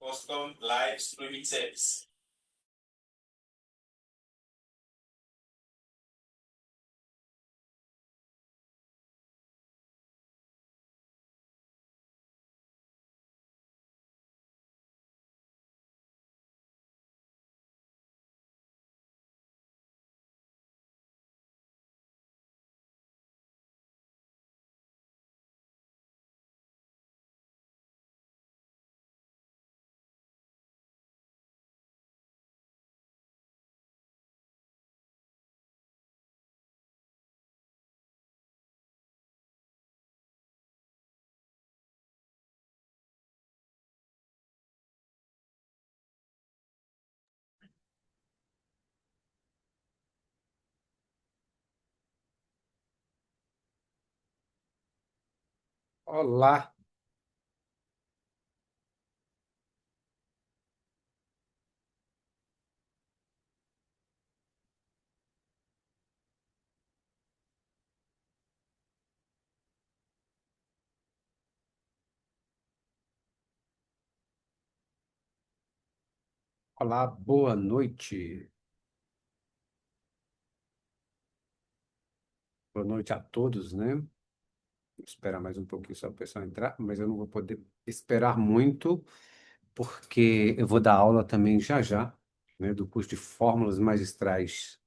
custom live streaming service. Olá, olá, boa noite. Boa noite a todos, né? Vou esperar mais um pouquinho só o pessoal entrar, mas eu não vou poder esperar muito, porque eu vou dar aula também já já, né, do curso de Fórmulas Magistrais.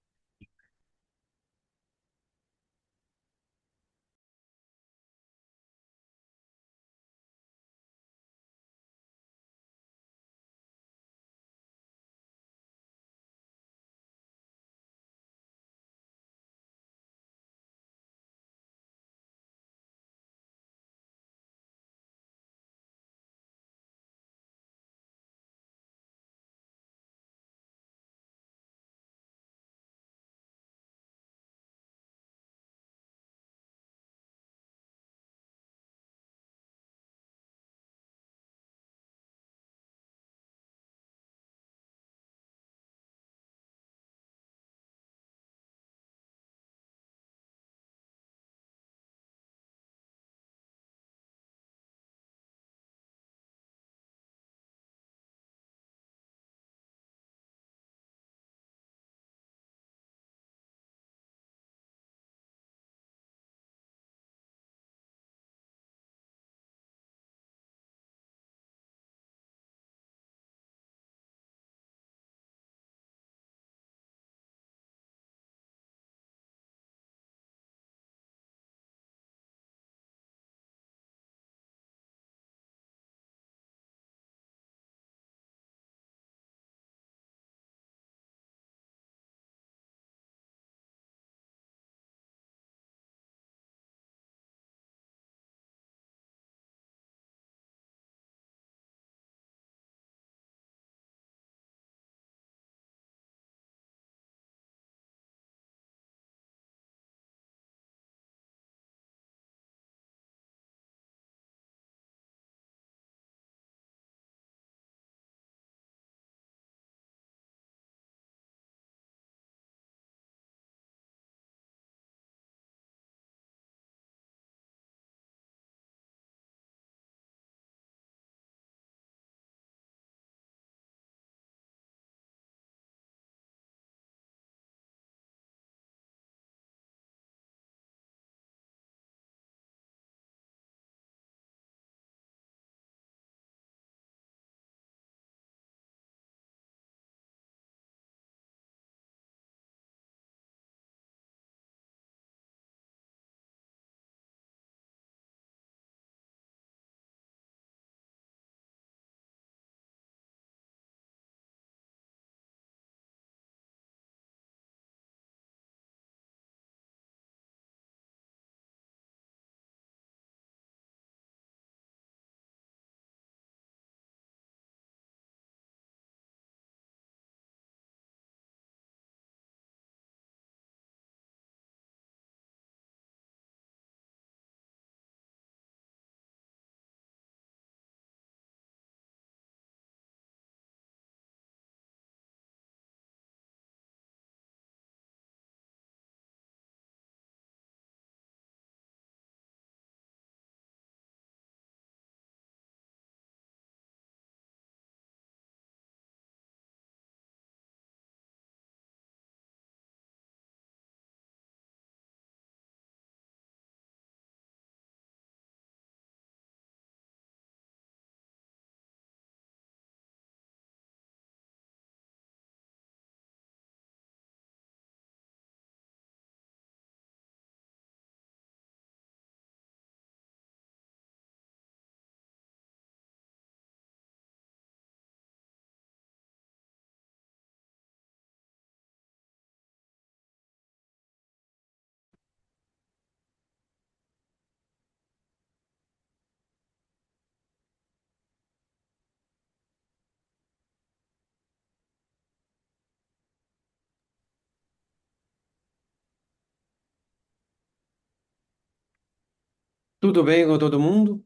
Tudo bem com todo mundo?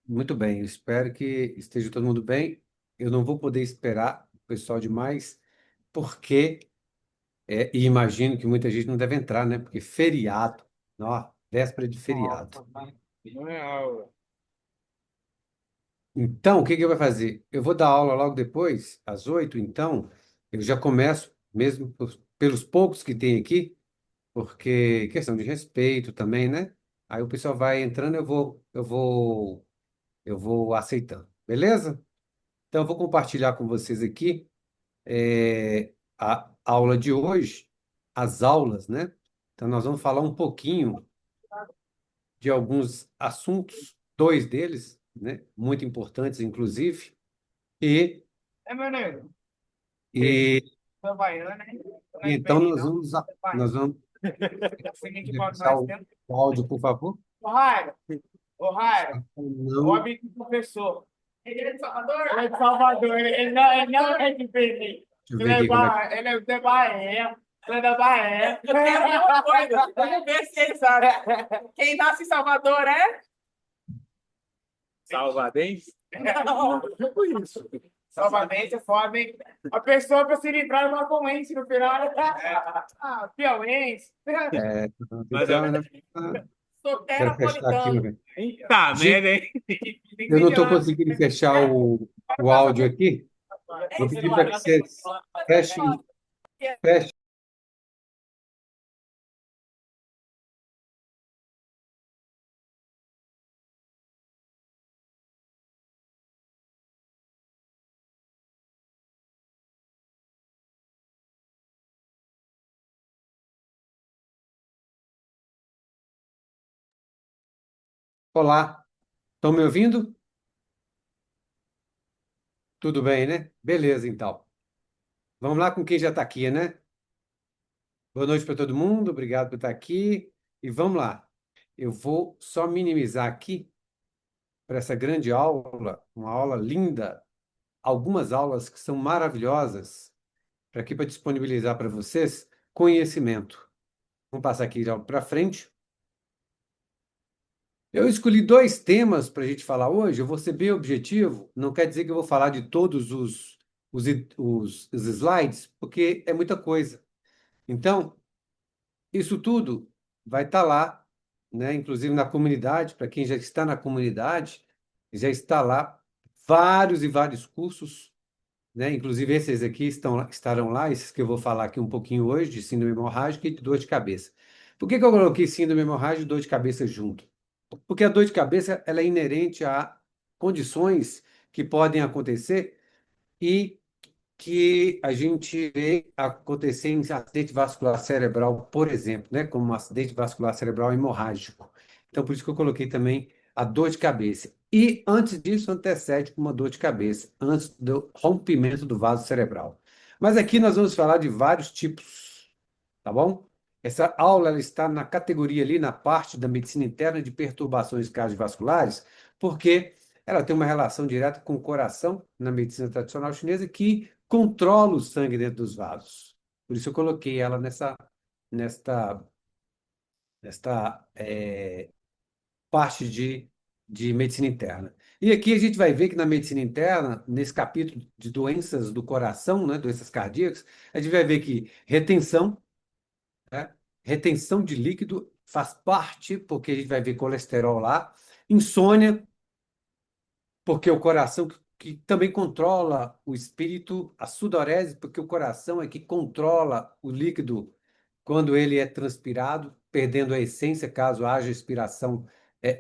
Muito bem, eu espero que esteja todo mundo bem. Eu não vou poder esperar o pessoal demais, porque, e imagino que muita gente não deve entrar, né? Porque feriado, ó, véspera de feriado. Não é aula. Então, o que que eu vou fazer? Eu vou dar aula logo depois, às 8, então, eu já começo, mesmo pelos poucos que tem aqui, porque questão de respeito também, né? Aí o pessoal vai entrando, eu vou aceitando, beleza? Então, eu vou compartilhar com vocês aqui a aula de hoje, as aulas, né? Então, nós vamos falar um pouquinho de alguns assuntos, dois deles, né? Muito importantes, inclusive, e, É, meu nego. e, Tô baiano, né? Não e é então bem, nós não. vamos, É baiano. nós vamos Seguinte, poder quando passar nós o, temos. o áudio, por favor. Ô, Rairo, o Não, amigo do professor. Ele é de Salvador? Ele é de Salvador. Ele não é de Belém. deixa eu Ele ver é, aqui como é que... ele é da Bahia. Ele é da Bahia. Vamos ver se ele sabe. Quem nasce em Salvador é? Salvadense? Não. Salvadense é foda, hein? A pessoa para se livrar é uma maconhense no final. Piauense. Mas eu... então, né? Quero fechar aqui, Soteropolitano. né? Eita merda, hein? Tem que Eu não estou melhorar. conseguindo fechar o áudio aqui. Vou pedir para que vocês fechem, fechem. Olá, estão me ouvindo? Tudo bem, né? Beleza, então. Vamos lá com quem já está aqui, né? Boa noite para todo mundo, obrigado por estar aqui. E vamos lá. Eu vou só minimizar aqui para essa grande aula, uma aula linda, algumas aulas que são maravilhosas, para aqui para disponibilizar para vocês conhecimento. Vamos passar aqui já para frente. Eu escolhi dois temas para a gente falar hoje. Eu vou ser bem objetivo. Não quer dizer que eu vou falar de todos os slides, porque é muita coisa. Então, isso tudo vai estar lá, né? Inclusive na comunidade, para quem já está na comunidade, já está lá vários e vários cursos, né? Inclusive esses aqui estarão lá, esses que eu vou falar aqui um pouquinho hoje, de síndrome hemorrágica e de dor de cabeça. Por que que eu coloquei síndrome hemorrágica e dor de cabeça junto? Porque a dor de cabeça ela é inerente a condições que podem acontecer e que a gente vê acontecer em acidente vascular cerebral, por exemplo, né, como um acidente vascular cerebral hemorrágico. Então, por isso que eu coloquei também a dor de cabeça. E antes disso, antecede com uma dor de cabeça, antes do rompimento do vaso cerebral. Mas aqui nós vamos falar de vários tipos, tá bom? Essa aula ela está na categoria ali, na parte da medicina interna de perturbações cardiovasculares, porque ela tem uma relação direta com o coração na medicina tradicional chinesa que controla o sangue dentro dos vasos. Por isso eu coloquei ela nesta, nesta parte de medicina interna. E aqui a gente vai ver que na medicina interna, nesse capítulo de doenças do coração, né, doenças cardíacas, a gente vai ver que retenção, né, retenção de líquido faz parte, porque a gente vai ver colesterol lá, insônia, porque o coração que também controla o espírito, a sudorese, porque o coração é que controla o líquido quando ele é transpirado, perdendo a essência caso haja expiração,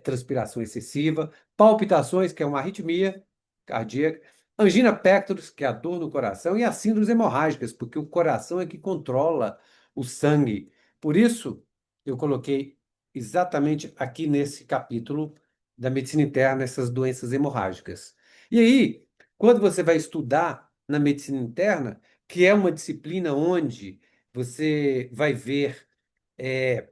transpiração excessiva, palpitações, que é uma arritmia cardíaca, angina pectoris, que é a dor no coração, e as síndromes hemorrágicas, porque o coração é que controla o sangue. Por isso, eu coloquei exatamente aqui nesse capítulo da medicina interna essas doenças hemorrágicas. E aí, quando você vai estudar na medicina interna, que é uma disciplina onde você vai ver é,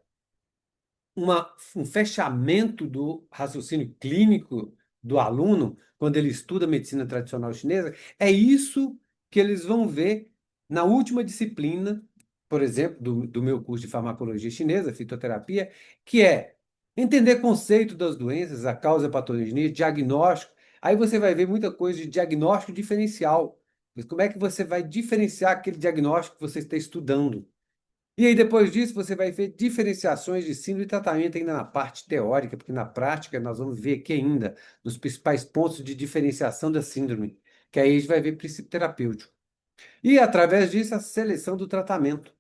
um fechamento do raciocínio clínico do aluno, quando ele estuda medicina tradicional chinesa, é isso que eles vão ver na última disciplina, por exemplo, do meu curso de farmacologia chinesa, fitoterapia, que é Entender conceito das doenças, a causa, a patologia, diagnóstico. Aí você vai ver muita coisa de diagnóstico diferencial. Mas como é que você vai diferenciar aquele diagnóstico que você está estudando? E aí, depois disso, você vai ver diferenciações de síndrome e tratamento ainda na parte teórica, porque na prática nós vamos ver aqui ainda nos principais pontos de diferenciação da síndrome, que aí a gente vai ver princípio terapêutico. E, através disso, a seleção do tratamento,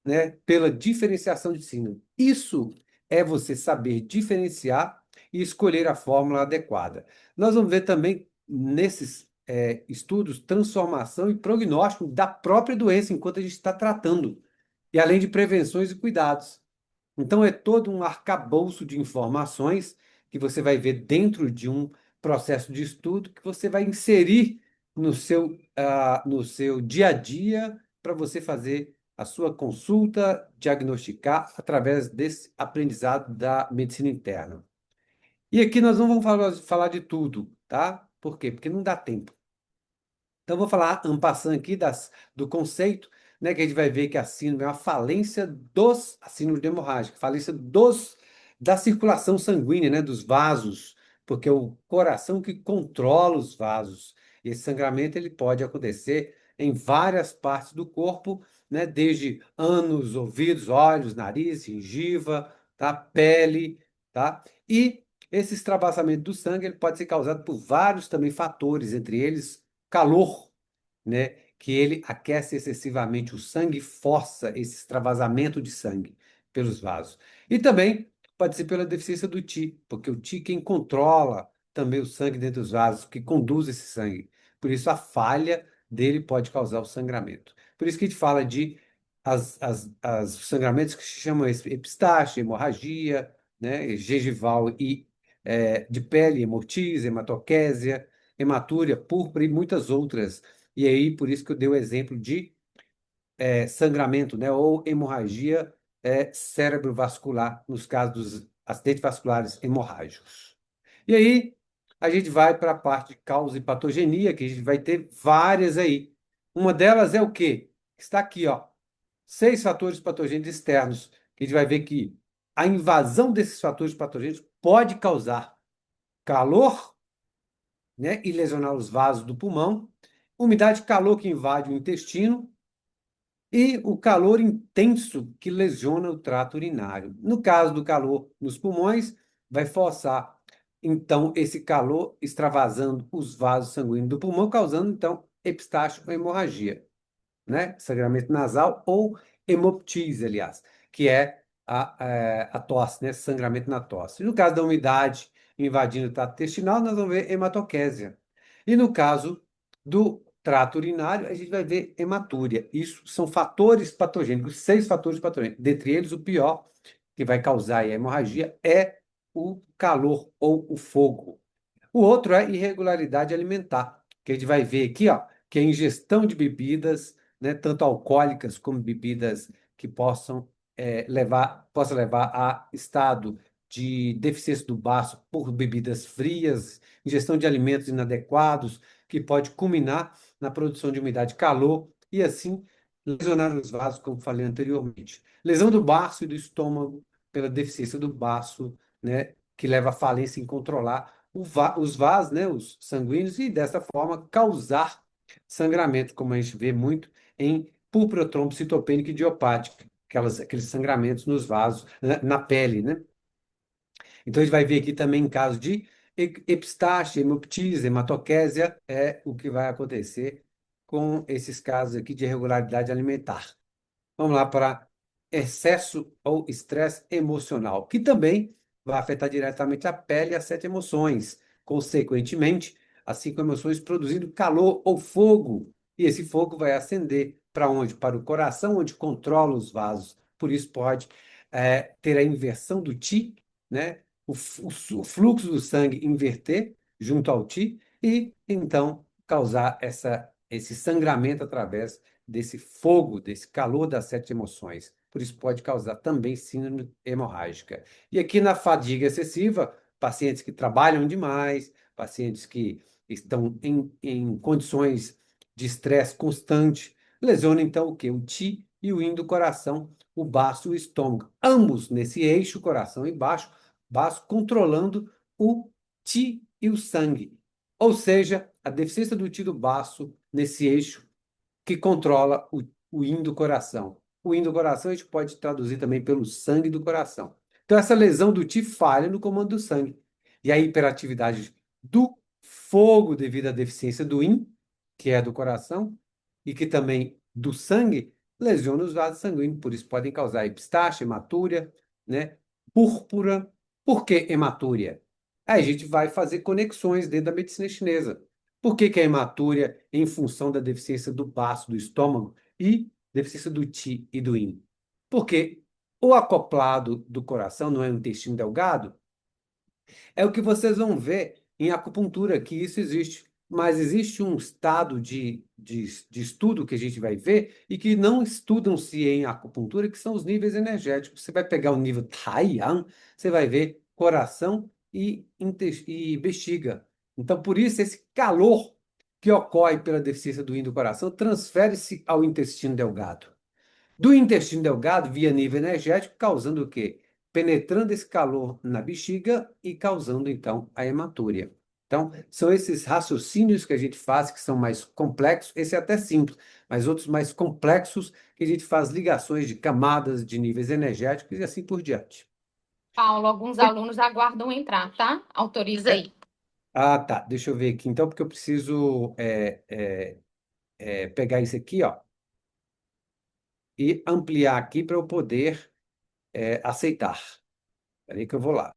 né, pela diferenciação de síndrome. Isso é você saber diferenciar e escolher a fórmula adequada. Nós vamos ver também nesses estudos transformação e prognóstico da própria doença enquanto a gente está tratando, e além de prevenções e cuidados. Então, é todo um arcabouço de informações que você vai ver dentro de um processo de estudo que você vai inserir no seu dia a dia para você fazer a sua consulta, diagnosticar através desse aprendizado da medicina interna. E aqui nós não vamos falar de tudo, tá? Por quê? Porque não dá tempo. Então, eu vou falar en passant aqui do conceito, né, que a gente vai ver que a síndrome é uma falência a síndrome hemorrágica, falência da circulação sanguínea, né, dos vasos, porque é o coração que controla os vasos. E esse sangramento ele pode acontecer em várias partes do corpo, né, desde ânus, ouvidos, olhos, nariz, gengiva, tá, pele, tá? E esse extravasamento do sangue ele pode ser causado por vários também fatores, entre eles calor, né? Que ele aquece excessivamente o sangue e força esse extravasamento de sangue pelos vasos. E também pode ser pela deficiência do Ti, porque o Ti quem controla também o sangue dentro dos vasos, que conduz esse sangue. Por isso a falha dele pode causar o sangramento. Por isso que a gente fala de os sangramentos que se chamam epistaxe, hemorragia, né? Gengival e de pele, hemotis, hematoquésia, hematúria, púrpura e muitas outras. E aí, por isso que eu dei o exemplo de sangramento, né, ou hemorragia cerebrovascular, nos casos dos acidentes vasculares hemorrágicos. E aí, a gente vai para a parte de causa e patogenia, que a gente vai ter várias aí. Uma delas é o quê? Está aqui, ó, 6 fatores patogênicos externos, que a gente vai ver que a invasão desses fatores patogênicos pode causar calor, né, e lesionar os vasos do pulmão, umidade e calor que invade o intestino e o calor intenso que lesiona o trato urinário. No caso do calor nos pulmões, vai forçar, então, esse calor extravasando os vasos sanguíneos do pulmão, causando, então, epistaxe ou hemorragia, né? Sangramento nasal ou hemoptise, aliás, que é a tosse, né? Sangramento na tosse. No caso da umidade invadindo o trato intestinal, nós vamos ver hematoquésia. E no caso do trato urinário, a gente vai ver hematúria. Isso são fatores patogênicos, 6 fatores patogênicos. Dentre eles, o pior que vai causar a hemorragia é o calor ou o fogo. O outro é irregularidade alimentar, que a gente vai ver aqui, ó, que é a ingestão de bebidas, né, tanto alcoólicas como bebidas que possa levar a estado de deficiência do baço por bebidas frias, ingestão de alimentos inadequados, que pode culminar na produção de umidade e calor e assim lesionar os vasos, como falei anteriormente. Lesão do baço e do estômago pela deficiência do baço, né, que leva à falência em controlar os vasos, né, os sanguíneos, e dessa forma causar sangramento, como a gente vê muito em púrpura trombocitopênica idiopática, aqueles sangramentos nos vasos, na pele, né? Então, a gente vai ver aqui também em caso de epistaxe, hemoptise, hematoquésia, é o que vai acontecer com esses casos aqui de irregularidade alimentar. Vamos lá para excesso ou estresse emocional, que também vai afetar diretamente a pele e as 7 emoções. Consequentemente, as 5 emoções produzindo calor ou fogo. E esse fogo vai acender para onde? Para o coração, onde controla os vasos. Por isso pode ter a inversão do Ti, né? O fluxo do sangue inverter junto ao Ti e, então, causar esse sangramento através desse fogo, desse calor das 7 emoções. Por isso pode causar também síndrome hemorrágica. E aqui na fadiga excessiva, pacientes que trabalham demais, pacientes que estão em condições de estresse constante, lesionam então o quê? O Ti e o Yin do coração, o baço e o estômago. Ambos nesse eixo, coração e baixo, baço controlando o Qi e o sangue. Ou seja, a deficiência do Qi do baço nesse eixo que controla o yin do coração. O yin do coração a gente pode traduzir também pelo sangue do coração. Então, essa lesão do Qi falha no comando do sangue. E a hiperatividade do fogo devido à deficiência do yin, que é do coração, e que também do sangue, lesiona os vasos sanguíneos. Por isso podem causar epistaxe, hematúria, né? Púrpura. Por que hematúria? Aí a gente vai fazer conexões dentro da medicina chinesa. Por que que a hematúria em função da deficiência do baço, do estômago e deficiência do Qi e do Yin? Porque o acoplado do coração não é o intestino delgado, é o que vocês vão ver em acupuntura, que isso existe. Mas existe um estado de estudo que a gente vai ver e que não estudam-se em acupuntura, que são os níveis energéticos. Você vai pegar o nível Taiyan, você vai ver coração e bexiga. Então, por isso, esse calor que ocorre pela deficiência do yin do coração transfere-se ao intestino delgado. Do intestino delgado, via nível energético, causando o quê? Penetrando esse calor na bexiga e causando, então, a hematúria. Então, são esses raciocínios que a gente faz, que são mais complexos, esse é até simples, mas outros mais complexos, que a gente faz ligações de camadas, de níveis energéticos e assim por diante. Paulo, alguns alunos aguardam entrar, tá? Autoriza aí. Ah, tá. Deixa eu ver aqui, então, porque eu preciso pegar isso aqui, ó, e ampliar aqui para eu poder aceitar. Espera aí que eu vou lá.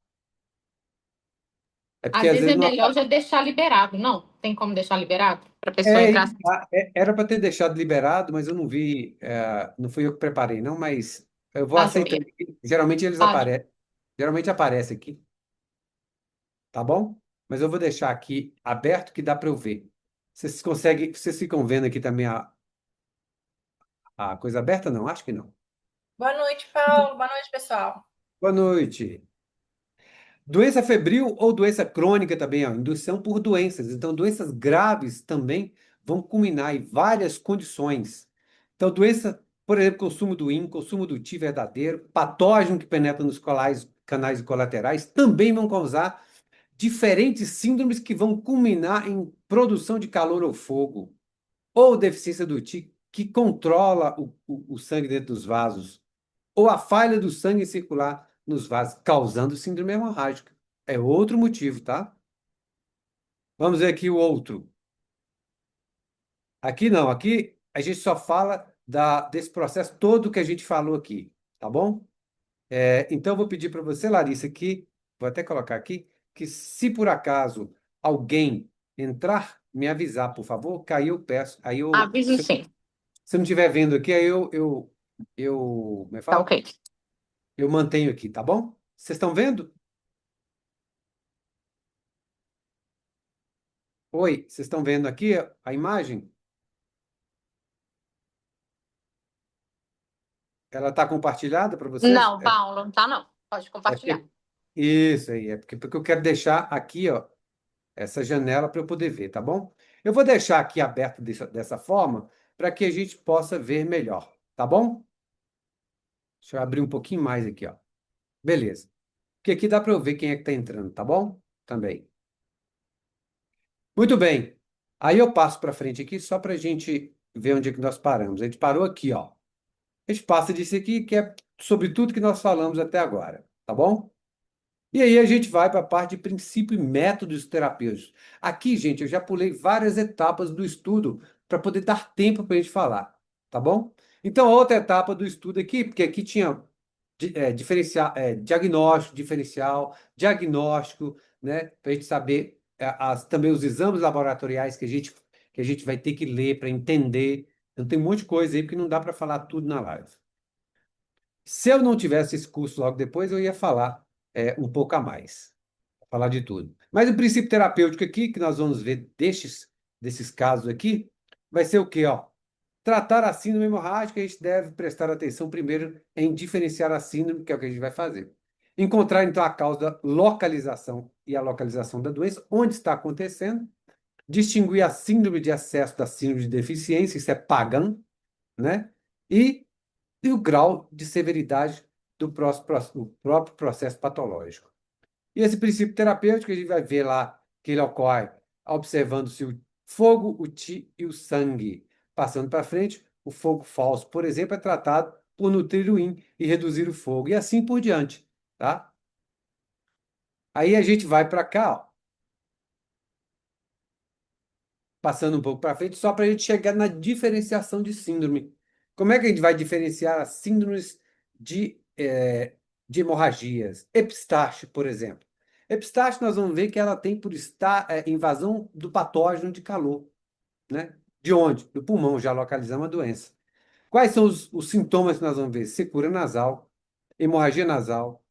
É porque Às às vezes é vezes não melhor já deixar liberado, não? Tem como deixar liberado? Para a pessoa É, entrar. era para ter deixado liberado, mas eu não vi, não fui eu que preparei, não, mas eu vou Tá, joia. aceitando aqui. Geralmente eles Tá, aparecem, geralmente aparece aqui, tá bom? Mas eu vou deixar aqui aberto que dá para eu ver. Vocês conseguem, vocês ficam vendo aqui também a coisa aberta? Não, acho que não. Boa noite, Paulo. Boa noite, pessoal. Boa noite. Doença febril ou doença crônica também, ó, indução por doenças. Então, doenças graves também vão culminar em várias condições. Então, doença, por exemplo, consumo do yin, consumo do Ti verdadeiro, patógeno que penetra nos canais colaterais, também vão causar diferentes síndromes que vão culminar em produção de calor ou fogo, ou deficiência do Ti, que controla o sangue dentro dos vasos, ou a falha do sangue circular nos vasos, causando síndrome hemorrágica. É outro motivo, tá? Vamos ver aqui o outro. Aqui não, aqui a gente só fala desse processo todo que a gente falou aqui, tá bom? Então, eu vou pedir para você, Larissa, aqui, vou até colocar aqui, que se por acaso alguém entrar, me avisar, por favor, que aí eu peço, aí eu, aviso sim. se eu não estiver vendo aqui, aí como é que Tá fala? ok. Eu mantenho aqui, tá bom? Vocês estão vendo? Oi, vocês estão vendo aqui a imagem? Ela está compartilhada para vocês? Não, Paulo, não tá não. Pode compartilhar. Isso aí, porque eu quero deixar aqui, ó, essa janela para eu poder ver, tá bom? Eu vou deixar aqui aberto dessa forma para que a gente possa ver melhor, tá bom? Deixa eu abrir um pouquinho mais aqui, ó. Beleza. Porque aqui dá para eu ver quem é que está entrando, tá bom? Também. Muito bem. Aí eu passo para frente aqui só para a gente ver onde é que nós paramos. A gente parou aqui, ó. A gente passa disso aqui, que é sobre tudo que nós falamos até agora, tá bom? E aí a gente vai para a parte de princípio e métodos terapêuticos. Aqui, gente, eu já pulei várias etapas do estudo para poder dar tempo para a gente falar, tá bom? Então, a outra etapa do estudo aqui, porque aqui tinha diagnóstico, diferencial, diagnóstico, né? Para a gente saber também os exames laboratoriais que a gente vai ter que ler para entender. Então, tem um monte de coisa aí, porque não dá para falar tudo na live. Se eu não tivesse esse curso logo depois, eu ia falar um pouco a mais, falar de tudo. Mas o princípio terapêutico aqui, que nós vamos ver desses casos aqui, vai ser o quê, ó? Tratar a síndrome hemorrágica, a gente deve prestar atenção primeiro em diferenciar a síndrome, que é o que a gente vai fazer. Encontrar, então, a causa da localização e a localização da doença, onde está acontecendo. Distinguir a síndrome de excesso da síndrome de deficiência, isso é Pagan, né? E o grau de severidade do próprio processo patológico. E esse princípio terapêutico a gente vai ver lá que ele ocorre observando-se o fogo, o ti e o sangue. Passando para frente, o fogo falso, por exemplo, é tratado por nutrir o yin e reduzir o fogo, e assim por diante, tá? Aí a gente vai para cá, ó, passando um pouco para frente, só para a gente chegar na diferenciação de síndrome. Como é que a gente vai diferenciar as síndromes de hemorragias? Epistaxe, por exemplo. Epistaxe, nós vamos ver que ela tem por estar invasão do patógeno de calor, né? De onde? Do pulmão, já localizamos a doença. Quais são os sintomas que nós vamos ver? Secura nasal, hemorragia nasal,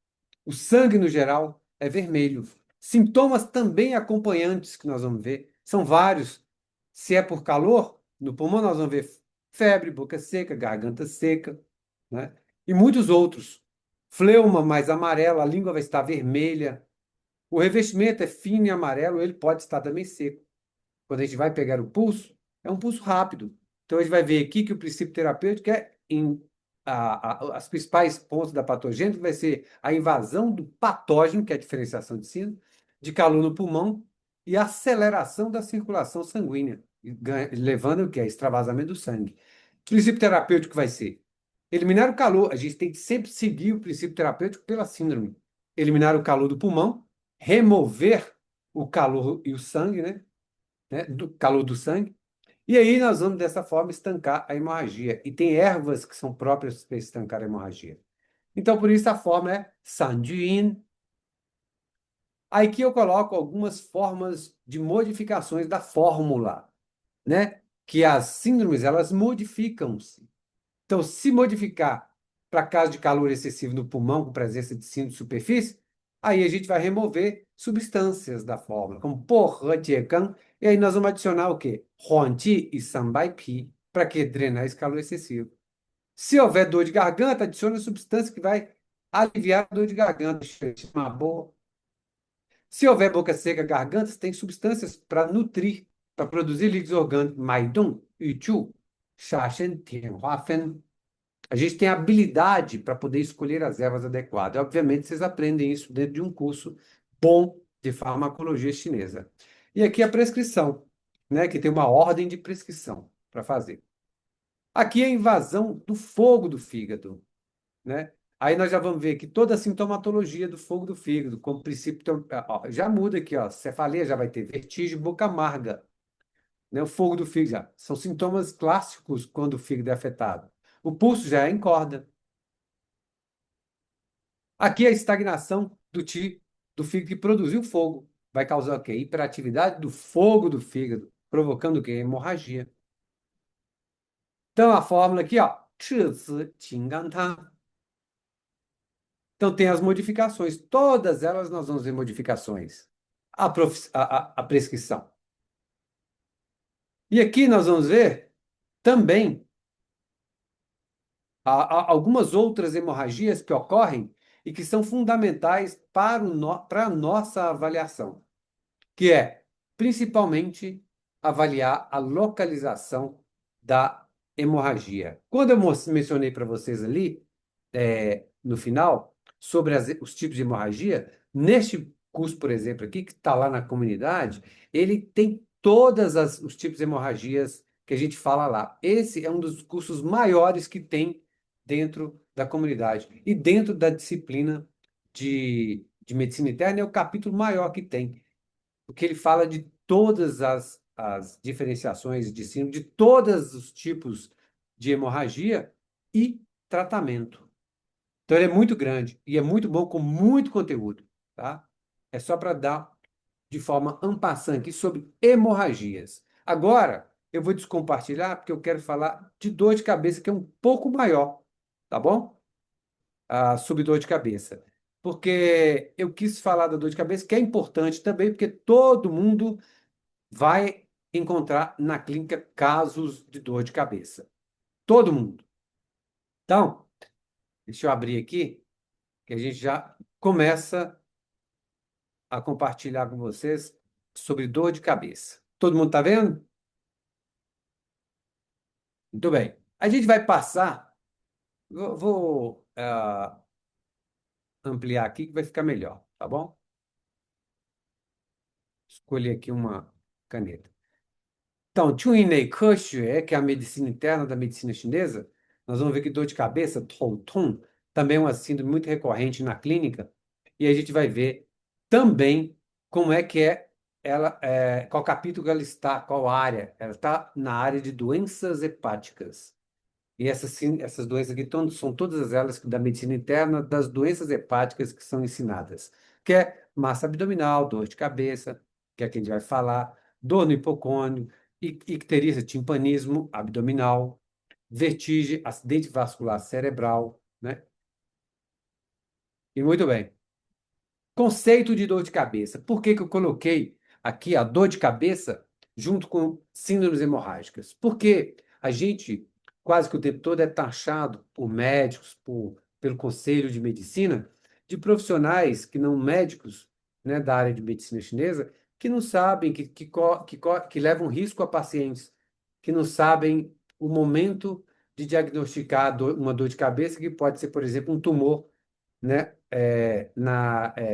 o sangue no geral é vermelho. Sintomas também acompanhantes que nós vamos ver são vários. Se é por calor, no pulmão nós vamos ver febre, boca seca, garganta seca, né? E muitos outros. Fleuma mais amarelo, a língua vai estar vermelha. O revestimento é fino e amarelo, ele pode estar também seco. Quando a gente vai pegar o pulso, é um pulso rápido. Então, a gente vai ver aqui que o princípio terapêutico é as principais pontos da patogênese vai ser a invasão do patógeno, que é a diferenciação de síndrome, de calor no pulmão e a aceleração da circulação sanguínea, levando o que? A extravasamento do sangue. O princípio terapêutico vai ser eliminar o calor. A gente tem que sempre seguir o princípio terapêutico pela síndrome. Eliminar o calor do pulmão, remover o calor e o sangue, né, do calor do sangue. E aí nós vamos, dessa forma, estancar a hemorragia. E tem ervas que são próprias para estancar a hemorragia. Então, por isso, a fórmula é Sanjuin. Aqui eu coloco algumas formas de modificações da fórmula, né? Que as síndromes, elas modificam-se. Então, se modificar para caso de calor excessivo no pulmão, com presença de síndrome de superfície, aí a gente vai remover substâncias da fórmula, como porra-tiecan, e aí nós vamos adicionar o quê? Huanti e Sambai-Pi, para que drenar esse calor excessivo. Se houver dor de garganta, adicione substância que vai aliviar a dor de garganta. Uma boa. Se houver boca seca, garganta, tem substâncias para nutrir, para produzir líquidos orgânicos. Maidong, Yu, Sha-Shen, Tianhua-Fen. A gente tem habilidade para poder escolher as ervas adequadas. Obviamente, vocês aprendem isso dentro de um curso bom de farmacologia chinesa. E aqui a prescrição, né, que tem uma ordem de prescrição para fazer. Aqui é a invasão do fogo do fígado, né? Aí nós já vamos ver que toda a sintomatologia do fogo do fígado, como princípio, ó, já muda aqui, ó, cefaleia já vai ter vertigem, boca amarga, né? O fogo do fígado já. São sintomas clássicos quando o fígado é afetado. O pulso já é em corda. Aqui a estagnação do fígado que produziu fogo. Vai causar o quê? Hiperatividade do fogo do fígado, provocando o quê? Hemorragia. Então, a fórmula aqui, ó. Então, tem as modificações. Todas elas nós vamos ver modificações. A prescrição. E aqui nós vamos ver também algumas outras hemorragias que ocorrem e que são fundamentais para a nossa avaliação, que é, principalmente, avaliar a localização da hemorragia. Quando eu mencionei para vocês ali, no final, sobre os tipos de hemorragia, neste curso, por exemplo, aqui, que está lá na comunidade, ele tem todos os tipos de hemorragias que a gente fala lá. Esse é um dos cursos maiores que tem dentro da comunidade. E dentro da disciplina de medicina interna é o capítulo maior que tem, porque ele fala de todas as diferenciações de síndrome, de todos os tipos de hemorragia e tratamento. Então, ele é muito grande e é muito bom, com muito conteúdo, tá? É só para dar de forma en passant aqui sobre hemorragias. Agora, eu vou descompartilhar porque eu quero falar de dor de cabeça, que é um pouco maior, tá bom? Sobre dor de cabeça. Porque eu quis falar da dor de cabeça, que é importante também, porque todo mundo vai encontrar na clínica casos de dor de cabeça. Todo mundo. Então, deixa eu abrir aqui, que a gente já começa a compartilhar com vocês sobre dor de cabeça. Todo mundo está vendo? Muito bem. A gente vai passar, vou ampliar aqui que vai ficar melhor, tá bom? escolher aqui uma caneta. Então, 中医内科学, que é a medicina interna da medicina chinesa, nós vamos ver que dor de cabeça, 头痛, também é uma síndrome muito recorrente na clínica, e a gente vai ver também como é que qual capítulo ela está, qual área. Ela está na área de doenças hepáticas. E essas doenças aqui são todas elas da medicina interna, das doenças hepáticas que são ensinadas, que é massa abdominal, dor de cabeça, que é que a gente vai falar, dor no hipocôndrio, icterícia, timpanismo abdominal, vertigem, acidente vascular cerebral, né? E muito bem. Conceito de dor de cabeça. Por que que eu coloquei aqui a dor de cabeça junto com síndromes hemorrágicas? Porque a gente, quase que o tempo todo, é taxado por médicos, pelo Conselho de Medicina, de profissionais que não médicos, né, da área de medicina chinesa, que não sabem, que levam risco a pacientes, que não sabem o momento de diagnosticar uma dor de cabeça, que pode ser, por exemplo, um tumor, né,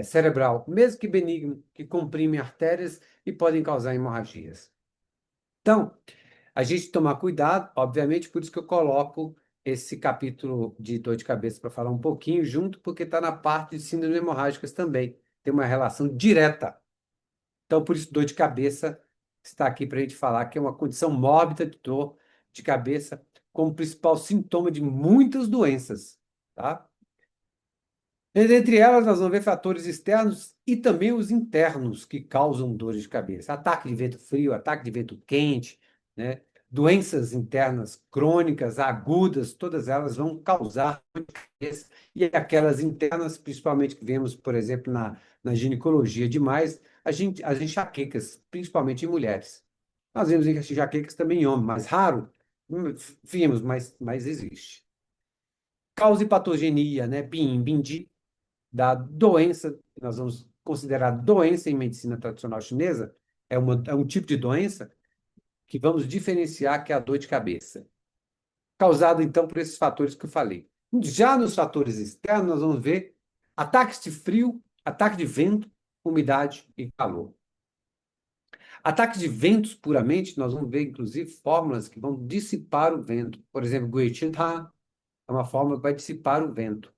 cerebral, mesmo que benigno, que comprime artérias e podem causar hemorragias. Então, a gente tomar cuidado, obviamente, por isso que eu coloco esse capítulo de dor de cabeça para falar um pouquinho junto, porque está na parte de síndromes hemorrágicas também. Tem uma relação direta. Então, por isso, dor de cabeça está aqui para a gente falar que é uma condição mórbida de dor de cabeça como principal sintoma de muitas doenças, tá? Dentre elas, nós vamos ver fatores externos e também os internos que causam dores de cabeça. Ataque de vento frio, ataque de vento quente, né? Doenças internas crônicas, agudas, todas elas vão causar dor de cabeça. E aquelas internas, principalmente que vemos, por exemplo, na ginecologia demais, as enxaquecas, principalmente em mulheres. Nós vemos enxaquecas também em homens, mais raro, vimos, mas existe. Causa e patogenia, né? Bindi, da doença, que nós vamos considerar doença em medicina tradicional chinesa, é um tipo de doença que vamos diferenciar, que é a dor de cabeça, causada, então, por esses fatores que eu falei. Já nos fatores externos, nós vamos ver ataques de frio, ataque de vento, umidade e calor. Ataques de ventos puramente, nós vamos ver, inclusive, fórmulas que vão dissipar o vento. Por exemplo, Gui Qin Ta é uma fórmula que vai dissipar o vento,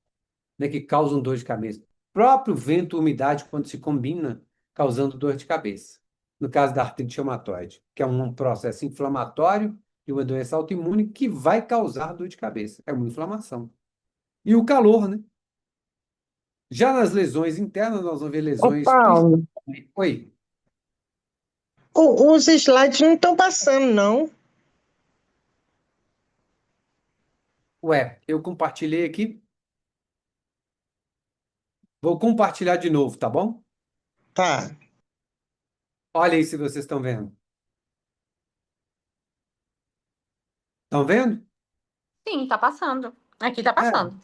né, que causam dor de cabeça. Próprio vento e umidade, quando se combina, causando dor de cabeça. No caso da artrite reumatoide, que é um processo inflamatório de uma doença autoimune que vai causar dor de cabeça. É uma inflamação. E o calor, né? Já nas lesões internas, nós vamos ver Ô, lesões... Paulo, Oi. os slides não estão passando, não. Ué, eu compartilhei aqui. Vou compartilhar de novo, tá bom? Tá. Olha aí se vocês estão vendo. Estão vendo? Sim, tá passando. Aqui tá passando.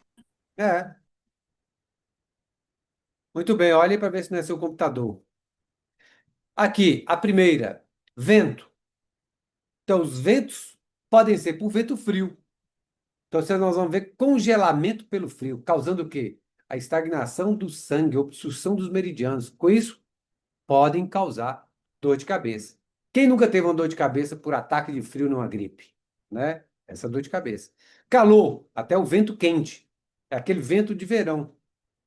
É. Muito bem, olhem para ver se não é seu computador. Aqui, a primeira, vento. Então, os ventos podem ser por vento frio. Então, nós vamos ver congelamento pelo frio, causando o quê? A estagnação do sangue, obstrução dos meridianos. Com isso, podem causar dor de cabeça. Quem nunca teve uma dor de cabeça por ataque de frio numa gripe, né? Essa dor de cabeça. Calor, até o vento quente. É aquele vento de verão.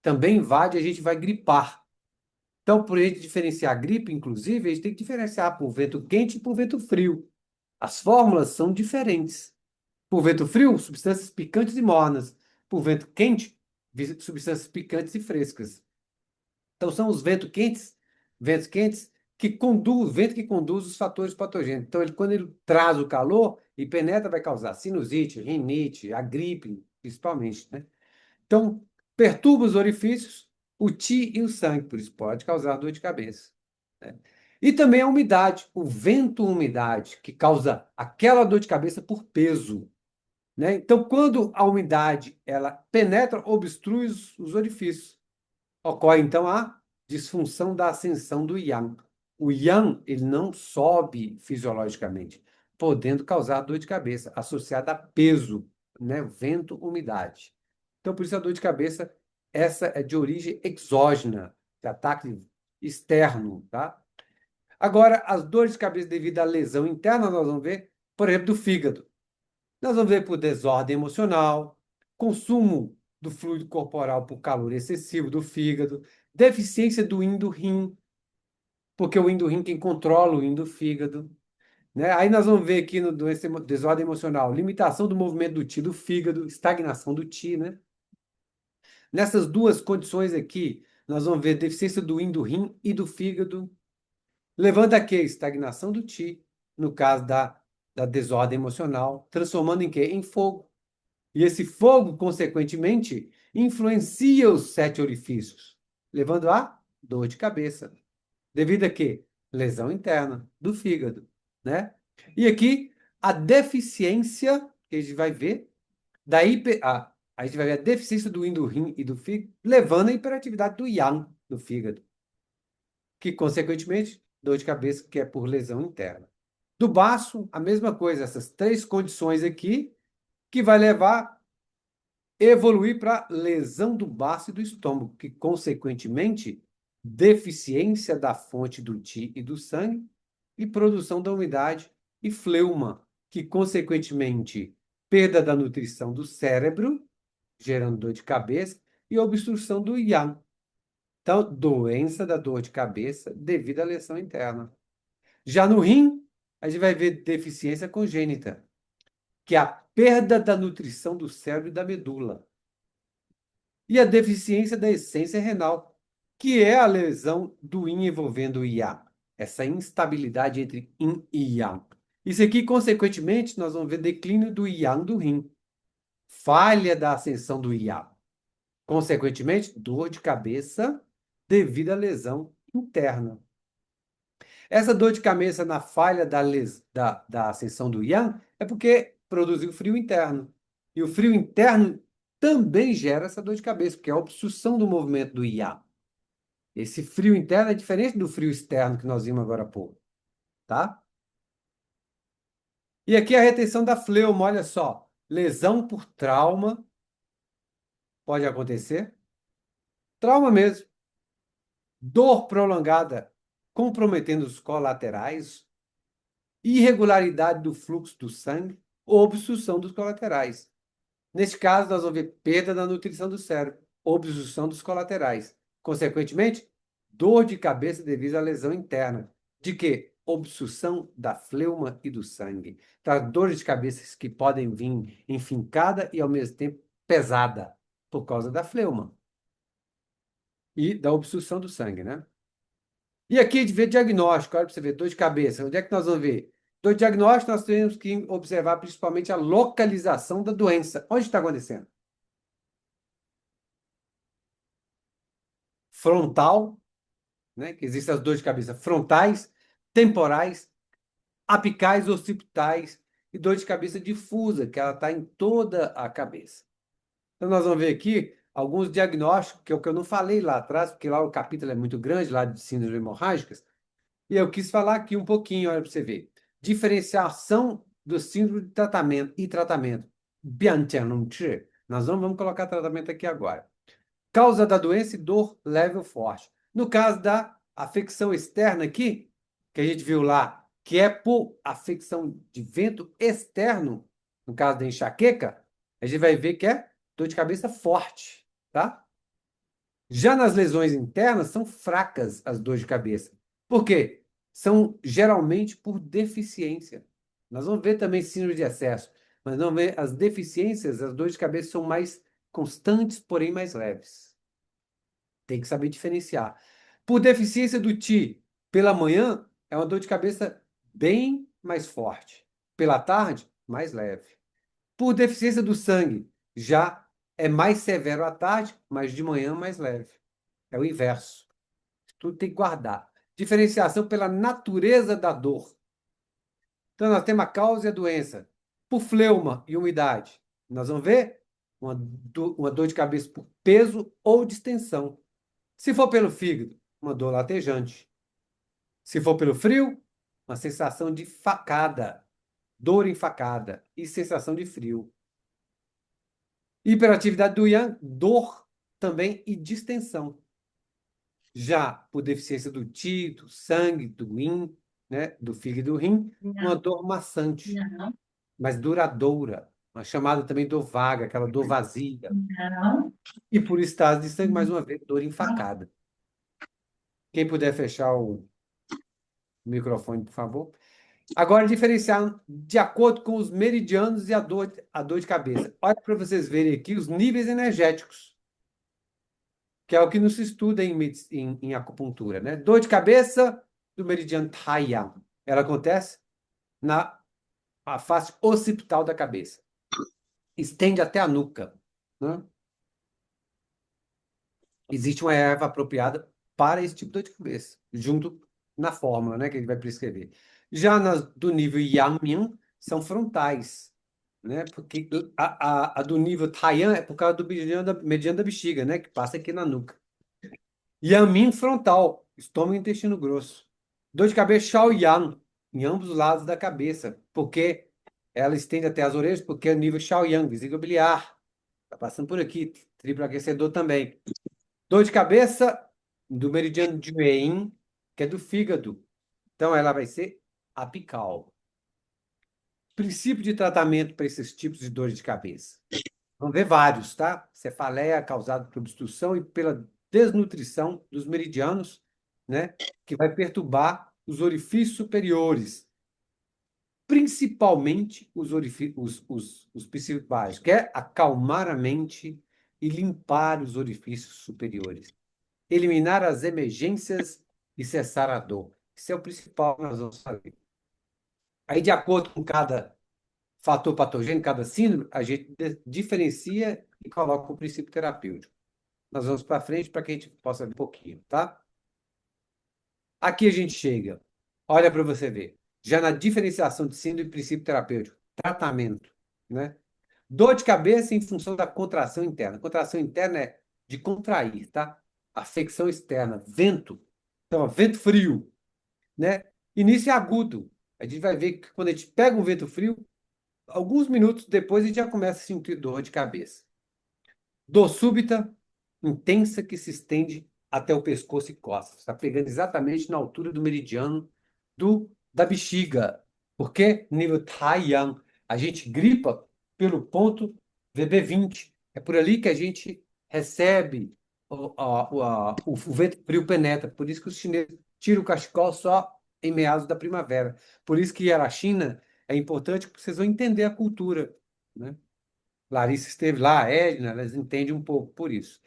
Também invade e a gente vai gripar. Então, por a gente diferenciar a gripe, inclusive, a gente tem que diferenciar por vento quente e por vento frio. As fórmulas são diferentes. Por vento frio, substâncias picantes e mornas. Por vento quente, substâncias picantes e frescas. Então, são os ventos quentes, vento que conduz os fatores patogênicos. Então, quando ele traz o calor e penetra, vai causar sinusite, rinite, a gripe, principalmente, né? Então, perturba os orifícios, o qi e o sangue, por isso pode causar dor de cabeça, né? E também a umidade, o vento-umidade, que causa aquela dor de cabeça por peso, né? Então, quando a umidade ela penetra, obstrui os orifícios, ocorre então a disfunção da ascensão do yang. O yang ele não sobe fisiologicamente, podendo causar dor de cabeça associada a peso, né? Vento-umidade. Então, por isso a dor de cabeça, essa é de origem exógena, de ataque externo, tá? Agora, as dores de cabeça devido à lesão interna, nós vamos ver, por exemplo, do fígado. Nós vamos ver por desordem emocional, consumo do fluido corporal por calor excessivo do fígado, deficiência do yin do rim, porque o yin do rim quem controla o yin do fígado, né? Aí nós vamos ver aqui no desordem emocional, limitação do movimento do ti do fígado, estagnação do ti, né? Nessas duas condições aqui, nós vamos ver deficiência do yin do rim e do fígado, levando a quê? Estagnação do ti, no caso da desordem emocional, transformando em quê? Em fogo. E esse fogo, consequentemente, influencia os 7 orifícios, levando a dor de cabeça. Devido a quê? Lesão interna do fígado, né? E aqui, a deficiência, que a gente vai ver, a gente vai ver a deficiência do yin, do rim e do fígado, levando à hiperatividade do yang do fígado, que, consequentemente, dor de cabeça, que é por lesão interna. Do baço, a mesma coisa, essas 3 condições aqui, que vai levar evoluir para lesão do baço e do estômago, que, consequentemente, deficiência da fonte do Qi e do sangue e produção da umidade e fleuma, que, consequentemente, perda da nutrição do cérebro, gerando dor de cabeça, e obstrução do Yang. Então, doença da dor de cabeça devido à lesão interna. Já no rim, a gente vai ver deficiência congênita, que é a perda da nutrição do cérebro e da medula. E a deficiência da essência renal, que é a lesão do yin envolvendo o yang. Essa instabilidade entre yin e yang. Isso aqui, consequentemente, nós vamos ver declínio do yang do rim. Falha da ascensão do yang. Consequentemente, dor de cabeça devido à lesão interna. Essa dor de cabeça na falha da ascensão do yang é porque produziu frio interno. E o frio interno também gera essa dor de cabeça, porque é a obstrução do movimento do yang. Esse frio interno é diferente do frio externo que nós vimos agora há pouco, tá? E aqui a retenção da fleuma, olha só. Lesão por trauma pode acontecer. Trauma mesmo. Dor prolongada comprometendo os colaterais. Irregularidade do fluxo do sangue ou obstrução dos colaterais. Neste caso, nós vamos ver perda da nutrição do cérebro, obstrução dos colaterais. Consequentemente, dor de cabeça devido à lesão interna. De quê? Obstrução da fleuma e do sangue. Então, dores de cabeça que podem vir enfincada e, ao mesmo tempo, pesada, por causa da fleuma e da obstrução do sangue, né? E aqui a gente vê diagnóstico. Olha para você ver, dor de cabeça. Onde é que nós vamos ver? Do diagnóstico, nós temos que observar principalmente a localização da doença. Onde está acontecendo? Frontal, né? Que existem as dores de cabeça frontais, temporais, apicais, occipitais e dor de cabeça difusa, que ela está em toda a cabeça. Então, nós vamos ver aqui alguns diagnósticos, que é o que eu não falei lá atrás, porque lá o capítulo é muito grande, lá de síndromes hemorrágicas, e eu quis falar aqui um pouquinho, olha para você ver. Diferenciação do síndrome de tratamento e tratamento. Nós não vamos colocar tratamento aqui agora. Causa da doença e dor leve ou forte. No caso da afecção externa aqui, que a gente viu lá, que é por afecção de vento externo, no caso da enxaqueca, a gente vai ver que é dor de cabeça forte, tá? Já nas lesões internas, são fracas as dores de cabeça. Por quê? São geralmente por deficiência. Nós vamos ver também síndrome de excesso, mas não ver as deficiências, as dores de cabeça são mais constantes, porém mais leves. Tem que saber diferenciar. Por deficiência do Ti, pela manhã, é uma dor de cabeça bem mais forte. Pela tarde, mais leve. Por deficiência do sangue, já é mais severo à tarde, mas de manhã mais leve. É o inverso. Tudo tem que guardar. Diferenciação pela natureza da dor. Então, nós temos a causa e a doença. Por fleuma e umidade, nós vamos ver uma dor de cabeça por peso ou distensão. Se for pelo fígado, uma dor latejante. Se for pelo frio, uma sensação de facada, dor em facada e sensação de frio. Hiperatividade do yang, dor também e distensão. Já por deficiência do ti, do sangue, do rim, né, do fígado e do rim, uma dor maçante, mas duradoura, uma chamada também dor vaga, aquela dor vazia. E por estado de sangue, mais uma vez, dor enfacada. Quem puder fechar o microfone, por favor. Agora, diferenciar de acordo com os meridianos e a dor de cabeça. Olha para vocês verem aqui os níveis energéticos, que é o que não se estuda em acupuntura, né? Dor de cabeça do meridiano Taiyang. Ela acontece na face occipital da cabeça. Estende até a nuca, né? Existe uma erva apropriada para esse tipo de dor de cabeça, junto na fórmula, né, que a gente vai prescrever. Já do nível Yang são frontais, né? Porque a do nível Taiyang é por causa do mediano da bexiga, né? Que passa aqui na nuca. Yang frontal, estômago e intestino grosso. Dor de cabeça Shaoyang, em ambos os lados da cabeça, porque ela estende até as orelhas, porque é o nível Shaoyang, vesícula biliar. Está passando por aqui, triplo aquecedor também. Dor de cabeça do meridiano de Yin, que é do fígado. Então, ela vai ser apical. Princípio de tratamento para esses tipos de dores de cabeça. Vamos ver vários, tá? Cefaleia causada por obstrução e pela desnutrição dos meridianos, né? Que vai perturbar os orifícios superiores. Principalmente os principais, que é acalmar a mente e limpar os orifícios superiores. Eliminar as emergências e cessar a dor. Isso é o principal que nós vamos fazer. Aí, de acordo com cada fator patogênico, cada síndrome, a gente diferencia e coloca o princípio terapêutico. Nós vamos para frente para que a gente possa ver um pouquinho, tá? Aqui a gente chega. Olha para você ver. Já na diferenciação de síndrome e princípio terapêutico. Tratamento, né? Dor de cabeça em função da contração interna. Contração interna é de contrair, tá? Afecção externa, vento. Então, vento frio, né? Início agudo. A gente vai ver que quando a gente pega um vento frio, alguns minutos depois a gente já começa a sentir dor de cabeça. Dor súbita, intensa, que se estende até o pescoço e costas. Está pegando exatamente na altura do meridiano da bexiga. Porque nível Taiyang, a gente gripa pelo ponto VB20. É por ali que a gente recebe o vento frio penetra. Por isso que os chineses tiram o cachecol só em meados da primavera. Por isso que ir à China é importante, porque vocês vão entender a cultura, né? Larissa esteve lá, a Edna, elas entendem um pouco por isso.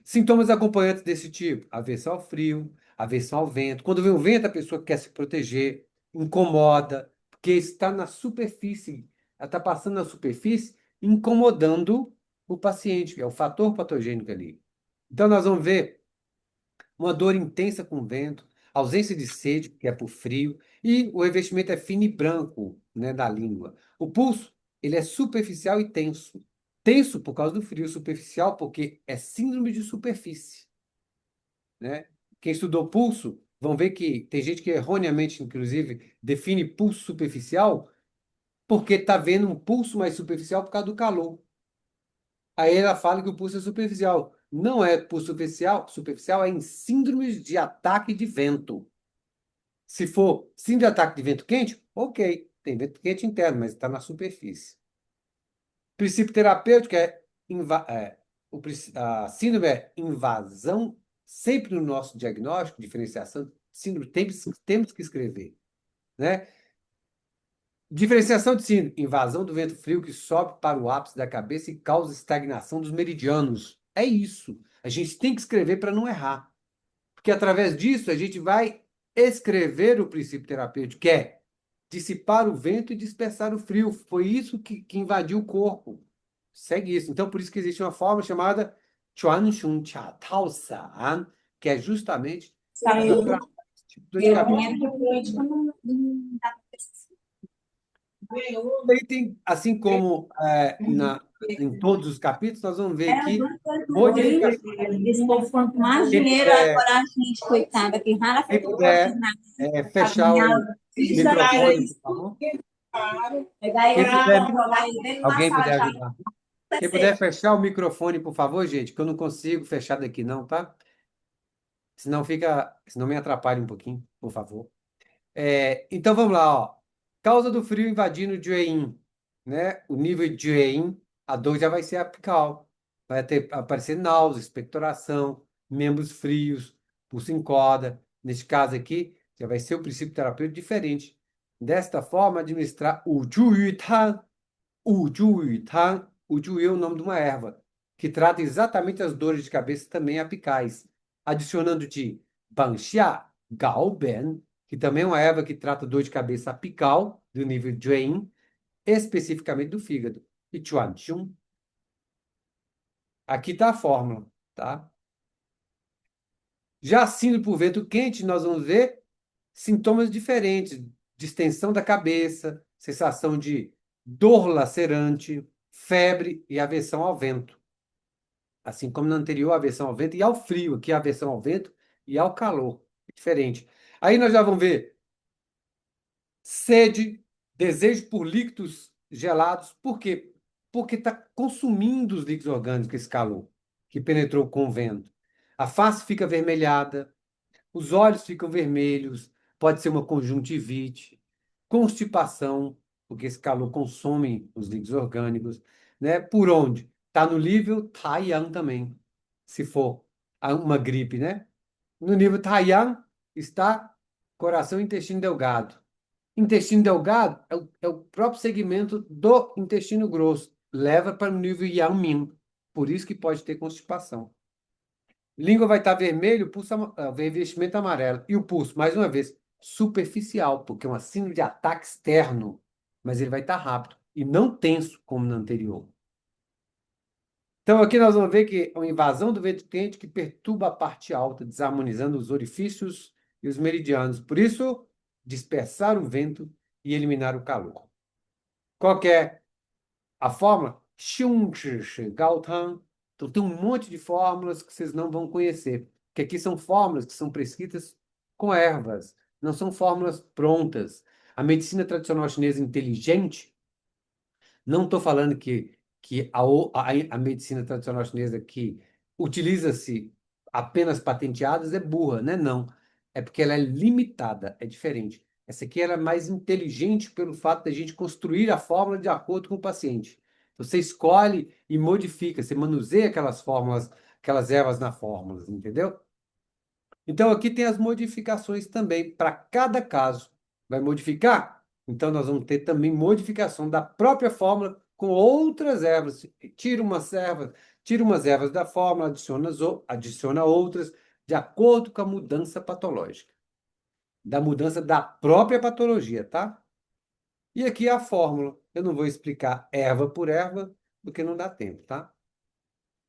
Sintomas acompanhantes desse tipo: aversão ao frio, aversão ao vento. Quando vem o vento, a pessoa quer se proteger, incomoda, porque está na superfície, ela está passando na superfície, incomodando o paciente, que é o fator patogênico ali. Então, nós vamos ver uma dor intensa com vento, ausência de sede, que é por frio, e o revestimento é fino e branco, né, da língua. O pulso, ele é superficial e tenso. Tenso por causa do frio, superficial porque é síndrome de superfície, né? Quem estudou pulso, vão ver que tem gente que erroneamente, inclusive, define pulso superficial porque está vendo um pulso mais superficial por causa do calor. Aí ela fala que o pulso é superficial. Não é pulso superficial, superficial é em síndromes de ataque de vento. Se for síndrome de ataque de vento quente, ok, tem vento quente interno, mas está na superfície. Princípio terapêutico a síndrome é invasão, sempre no nosso diagnóstico, diferenciação, síndrome temos que escrever, né? Diferenciação de síndrome, invasão do vento frio que sobe para o ápice da cabeça e causa estagnação dos meridianos. É isso. A gente tem que escrever para não errar. Porque através disso a gente vai escrever o princípio terapêutico, que é dissipar o vento e dispersar o frio. Foi isso que invadiu o corpo. Segue isso. Então, por isso que existe uma forma chamada Chuan Shun Cha Tao San, que é justamente Saiu. esse tipo de cabeça. Aí tem, assim como em todos os capítulos, nós vamos ver aqui Esse povo, quanto mais dinheiro, agora a gente, coitada, que rara quem puder fechar o microfone, por favor. Alguém puder ajudar. Quem puder fechar o microfone, por favor, gente, que eu não consigo fechar daqui não, tá? senão me atrapalha um pouquinho, por favor. Então vamos lá, ó. Causa do frio invadindo o Juein, né? O nível de Juein, a dor já vai ser apical. Vai aparecer náusea, expectoração, membros frios, pulso em corda. Neste caso aqui, já vai ser o princípio terapêutico diferente. Desta forma, administrar o Juyu Tan. O Juyu Tan. O Juyu é o nome de uma erva, que trata exatamente as dores de cabeça também apicais, adicionando de Banxia, Gaoben, que também é uma erva que trata dor de cabeça apical, do nível Juan, especificamente do fígado. E Chuanchun. Aqui está a fórmula, tá? Já síndrome por vento quente, nós vamos ver sintomas diferentes, distensão da cabeça, sensação de dor lacerante, febre e aversão ao vento. Assim como na anterior, aversão ao vento e ao frio, aqui a aversão ao vento e ao calor. É diferente. Aí nós já vamos ver sede, desejo por líquidos gelados. Por quê? Porque está consumindo os líquidos orgânicos, esse calor que penetrou com o vento. A face fica avermelhada, os olhos ficam vermelhos, pode ser uma conjuntivite, constipação, porque esse calor consome os líquidos orgânicos, né? Por onde? Está no nível Taiyang também, se for uma gripe, né? No nível Taiyang está coração e intestino delgado. Intestino delgado é o próprio segmento do intestino grosso. Leva para o nível Yangmin. Por isso que pode ter constipação. Língua vai estar vermelho, pulso, revestimento amarelo. E o pulso, mais uma vez, superficial, porque é uma síndrome de ataque externo. Mas ele vai estar rápido e não tenso, como no anterior. Então, aqui nós vamos ver que é uma invasão do vento quente que perturba a parte alta, desarmonizando os orifícios e os meridianos. Por isso, dispersar o vento e eliminar o calor. Qual que é a fórmula? Xiong Zhi Shi Gao Tang. Então, tem um monte de fórmulas que vocês não vão conhecer, que aqui são fórmulas que são prescritas com ervas, não são fórmulas prontas. A medicina tradicional chinesa inteligente, não estou falando que a medicina tradicional chinesa que utiliza-se apenas patenteadas é burra, né? Não. É porque ela é limitada, é diferente. Essa aqui ela é mais inteligente pelo fato da gente construir a fórmula de acordo com o paciente. Você escolhe e modifica, você manuseia aquelas fórmulas, aquelas ervas na fórmula, entendeu? Então, aqui tem as modificações também. Para cada caso, vai modificar? Então, nós vamos ter também modificação da própria fórmula com outras ervas. Tira umas ervas da fórmula, adiciona outras, de acordo com a mudança patológica. Da mudança da própria patologia, tá? E aqui a fórmula. Eu não vou explicar erva por erva, porque não dá tempo, tá?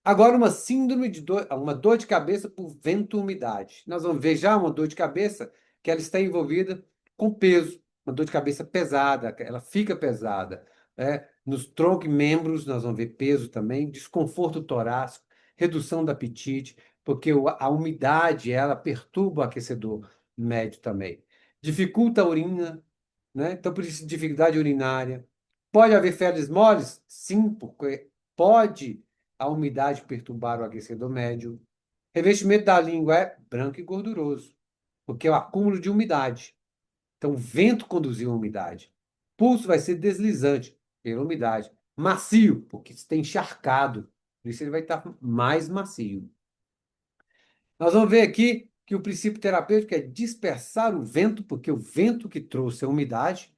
Agora, uma síndrome uma dor de cabeça por vento-umidade. Nós vamos ver já uma dor de cabeça que ela está envolvida com peso, uma dor de cabeça pesada, ela fica pesada, né? Nos troncos e membros, nós vamos ver peso também, desconforto torácico, redução do apetite, porque a umidade, ela perturba o aquecedor médio também. Dificulta a urina, né? Então, por isso, dificuldade urinária. Pode haver febres moles? Sim, porque pode a umidade perturbar o aquecedor médio. Revestimento da língua é branco e gorduroso, porque é o acúmulo de umidade. Então, o vento conduziu a umidade. Pulso vai ser deslizante pela umidade. Macio, porque está encharcado. Por isso ele vai estar mais macio. Nós vamos ver aqui que o princípio terapêutico é dispersar o vento, porque o vento que trouxe a umidade,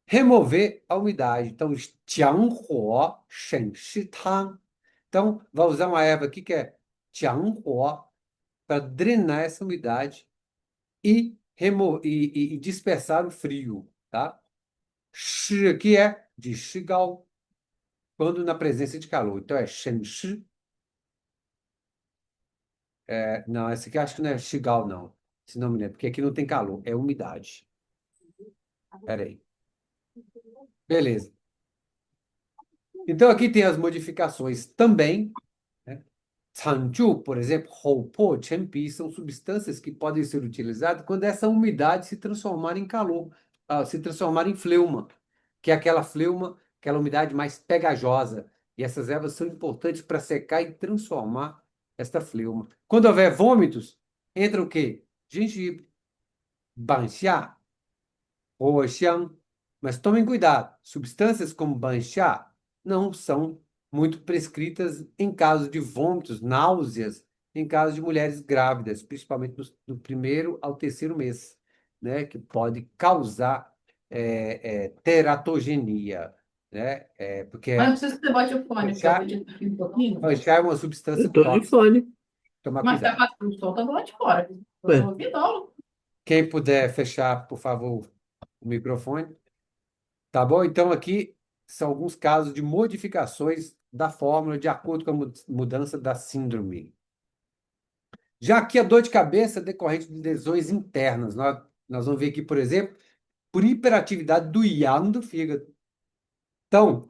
remover a umidade. Então, Jianghuo Shen Shi Tang. Então, vai usar uma erva aqui que é Jianghuo para drenar essa umidade e dispersar o frio, tá? Shi aqui é de Shigao, quando na presença de calor. Então, é Shen Shi. Não, esse aqui acho que não é Shigao, não. Esse nome não é, porque aqui não tem calor, é umidade. Espera aí. Beleza. Então, aqui tem as modificações também, né? Canju, por exemplo, Houpo, Chenpi, são substâncias que podem ser utilizadas quando essa umidade se transformar em calor, se transformar em fleuma, que é aquela fleuma, aquela umidade mais pegajosa. E essas ervas são importantes para secar e transformar esta fleuma. Quando houver vômitos, Entra o quê? Gengibre, banxá, roxião. Mas tomem cuidado, substâncias como banxá não são muito prescritas em caso de vômitos, náuseas, em caso de mulheres grávidas, principalmente do primeiro ao terceiro mês, né? Que pode causar teratogenia, né? Porque Mas não precisa que você bote o fone, porque eu vou editar aqui um pouquinho. banxá é uma substância Eu tô de tóxica. fone. Tomar Mas tá cuidado. passando o som, tá do lado de fora. Eu Ué. tô ouvindo. Quem puder fechar, por favor, o microfone. Tá bom? Então, aqui são alguns casos de modificações da fórmula de acordo com a mudança da síndrome. Já aqui a dor de cabeça decorrente de lesões internas. Nós vamos ver aqui, por exemplo, por hiperatividade do yang do fígado. Então,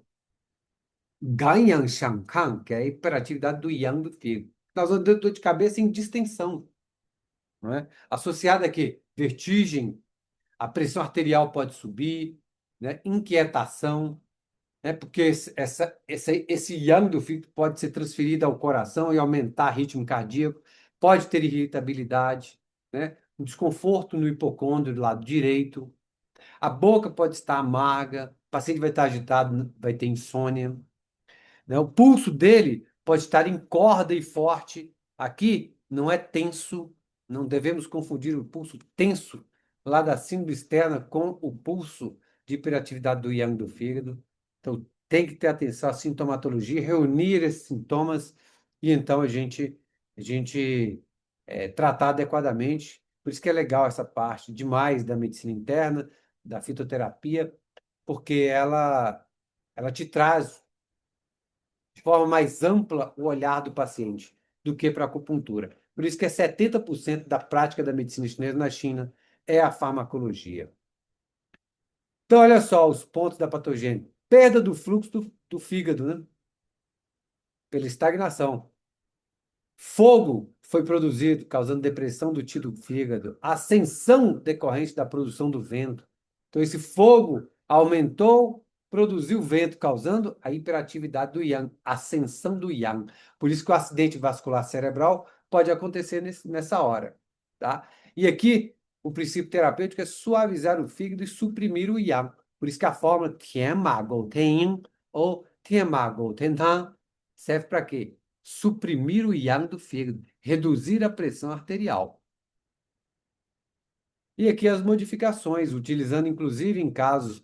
ganhang shangkang, que é a hiperatividade do yang do fígado. Nós vamos ter dor de cabeça em distensão, não é? Associada a quê? Vertigem, a pressão arterial pode subir, né? Inquietação, né? Porque esse yang do fígado pode ser transferido ao coração e aumentar o ritmo cardíaco, pode ter irritabilidade, né? Um desconforto no hipocôndrio do lado direito, a boca pode estar amarga, o paciente vai estar agitado, vai ter insônia, né? O pulso dele pode estar em corda e forte. Aqui não é tenso, não devemos confundir o pulso tenso lá da síndrome externa com o pulso de hiperatividade do yang do fígado. Então, tem que ter atenção à sintomatologia, reunir esses sintomas e então a gente tratar adequadamente. Por isso que é legal essa parte demais da medicina interna, da fitoterapia, porque ela te traz de forma mais ampla o olhar do paciente do que para a acupuntura. Por isso que 70% da prática da medicina chinesa na China é a farmacologia. Então, olha só os pontos da patogênese. Perda do fluxo do fígado, né? Pela estagnação. Fogo foi produzido, causando depressão do tecido do fígado. Ascensão decorrente da produção do vento. Então, esse fogo aumentou, produziu vento, causando a hiperatividade do yang, ascensão do yang. Por isso que o acidente vascular cerebral pode acontecer nessa hora. Tá? E aqui, o princípio terapêutico é suavizar o fígado e suprimir o yang. Por isso que a fórmula Tian Ma Gou Ten ou Tian Ma Gou Ten Tan serve para quê? Suprimir o yang do fígado, reduzir a pressão arterial. E aqui as modificações, utilizando inclusive em casos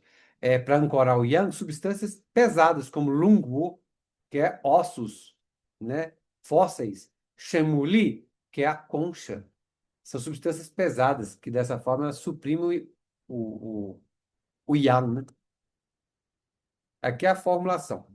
para ancorar o yang, substâncias pesadas como lunguo, que é ossos, né? Fósseis, chamuli, que é a concha. São substâncias pesadas, que dessa forma elas suprimem o yang, né? Aqui é a formulação.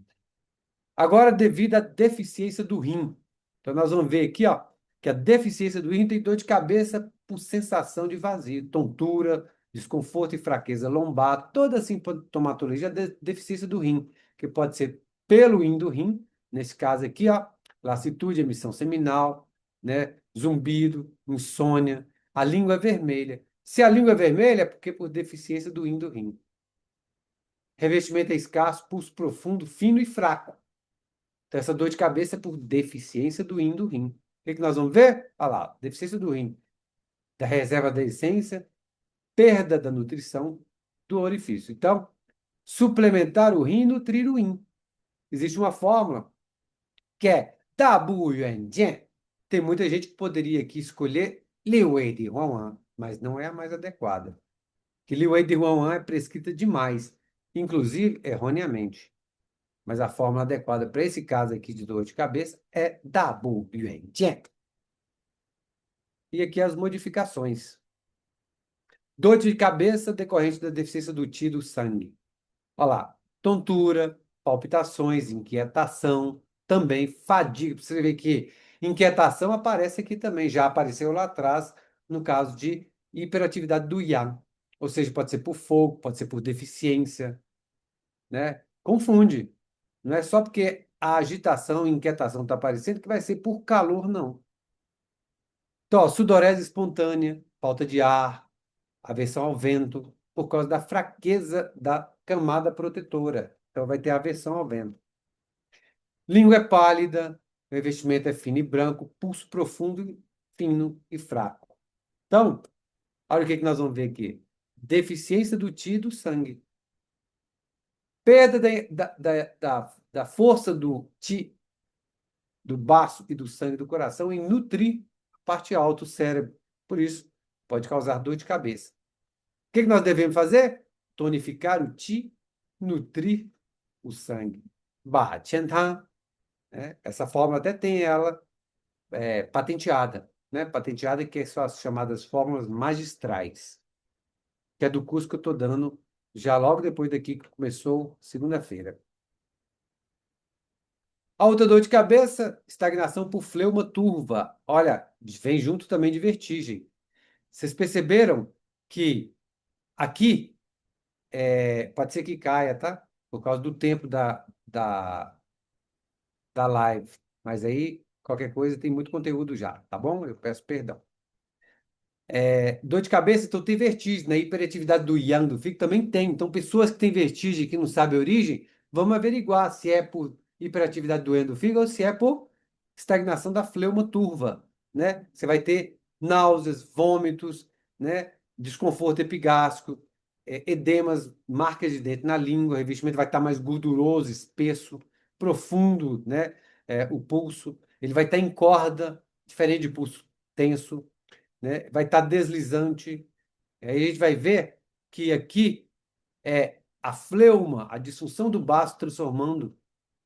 Agora, devido à deficiência do rim. Então, nós vamos ver aqui, ó, que a deficiência do rim tem dor de cabeça por sensação de vazio, tontura, desconforto e fraqueza lombar, toda a sintomatologia da deficiência do rim, que pode ser pelo rim do rim, nesse caso aqui, ó, lassitude, emissão seminal, né, zumbido, insônia, a língua vermelha. Se a língua é vermelha, é porque por deficiência do rim do rim. Revestimento é escasso, pulso profundo, fino e fraco. Então, essa dor de cabeça é por deficiência do yin do rim. O que nós vamos ver? Olha lá, deficiência do rim, da reserva da essência, perda da nutrição do orifício. Então, suplementar o rim e nutrir o yin. Existe uma fórmula que é Dabu Yuan Jian. Tem muita gente que poderia aqui escolher Liu Wei de Huan, mas não é a mais adequada. Que Liu Wei de Huan é prescrita demais, inclusive erroneamente. Mas a fórmula adequada para esse caso aqui de dor de cabeça é Dabu Yuan Jian. E aqui as modificações. Dor de cabeça decorrente da deficiência do Qi do sangue. Olha lá, tontura, palpitações, inquietação, também fadiga. Você vê que inquietação aparece aqui também, já apareceu lá atrás, no caso de hiperatividade do yang. Ou seja, pode ser por fogo, pode ser por deficiência, né? Confunde. Não é só porque a agitação e inquietação está aparecendo que vai ser por calor, não. Então, ó, sudorese espontânea, falta de ar, aversão ao vento, por causa da fraqueza da camada protetora. Então, vai ter aversão ao vento. Língua é pálida, o revestimento é fino e branco, pulso profundo fino e fraco. Então, olha o que nós vamos ver aqui. Deficiência do Qi do sangue. Perda da força do Qi, do baço e do sangue do coração em nutrir a parte alta do cérebro. Por isso, pode causar dor de cabeça. O que nós devemos fazer? Tonificar o Qi, nutrir o sangue. Ba Qian Tang, né? Essa fórmula até tem ela patenteada, né? Patenteada, que são as chamadas fórmulas magistrais, que é do curso que eu estou dando já logo depois daqui que começou segunda-feira. A outra dor de cabeça, estagnação por fleuma turva. Olha, vem junto também de vertigem. Vocês perceberam que aqui pode ser que caia, tá? Por causa do tempo da live. Mas aí, qualquer coisa, tem muito conteúdo já, tá bom? Eu peço perdão. Dor de cabeça, então tem vertigem, né? Hiperatividade do yang, do figo, também tem. Então, pessoas que têm vertigem, que não sabem a origem, vamos averiguar se é por hiperatividade do yang, do figo, ou se é por estagnação da fleuma turva, né? Você vai ter náuseas, vômitos, né? Desconforto epigástrico, edemas, marcas de dente na língua, o revestimento vai estar mais gorduroso, espesso, profundo, né? O pulso, ele vai estar em corda, diferente de pulso tenso, né? Vai estar deslizante. Aí a gente vai ver que aqui é a fleuma, a disfunção do baço transformando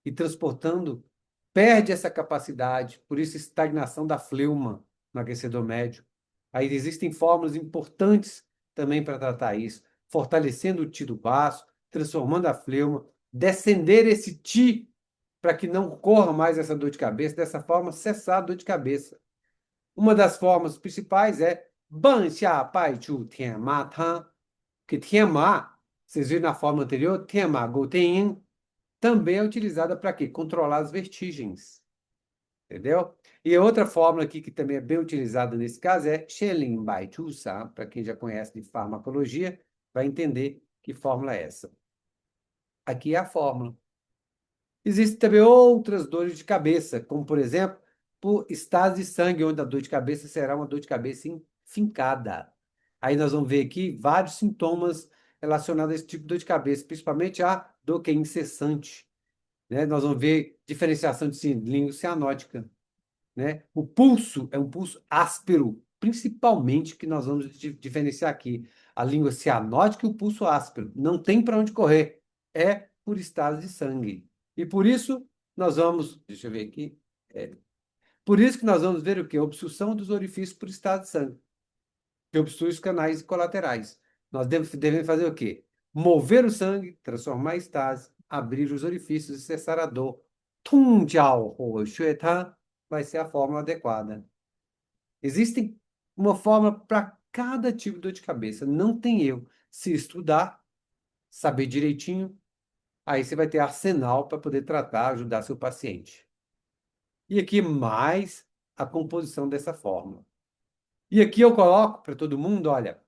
e transportando, perde essa capacidade, por isso estagnação da fleuma no aquecedor médio. Aí existem fórmulas importantes também para tratar isso, fortalecendo o Ti do baço, transformando a fleuma, descender esse Ti para que não corra mais essa dor de cabeça, dessa forma cessar a dor de cabeça. Uma das formas principais é Ban Xia Bai Chu Tian Ma Tang, que Tian Ma, vocês viram na forma anterior, Tian Ma Gou Ten Yin, também é utilizada para quê? Controlar as vertigens. Entendeu? E a outra fórmula aqui que também é bem utilizada nesse caso é Shenlin Bai Chu Sa, para quem já conhece de farmacologia, vai entender que fórmula é essa. Aqui é a fórmula. Existem também outras dores de cabeça, como, por exemplo, por estado de sangue, onde a dor de cabeça será uma dor de cabeça fincada. Aí nós vamos ver aqui vários sintomas relacionados a esse tipo de dor de cabeça, principalmente a dor que é incessante, né? Nós vamos ver diferenciação de língua cianótica, né? O pulso é um pulso áspero, principalmente que nós vamos diferenciar aqui. A língua cianótica e o pulso áspero. Não tem para onde correr. É por estado de sangue. E por isso nós vamos... Deixa eu ver aqui. Por isso que nós vamos ver o quê? Obstrução dos orifícios por estado de sangue, que obstrui os canais colaterais. Nós devemos fazer o quê? Mover o sangue, transformar a estase, abrir os orifícios e cessar a dor. Tung Jiao Ho Xue Tan vai ser a fórmula adequada. Existem uma fórmula para cada tipo de dor de cabeça. Não tem erro. Se estudar, saber direitinho, aí você vai ter arsenal para poder tratar, ajudar seu paciente. E aqui mais a composição dessa fórmula. E aqui eu coloco para todo mundo, olha,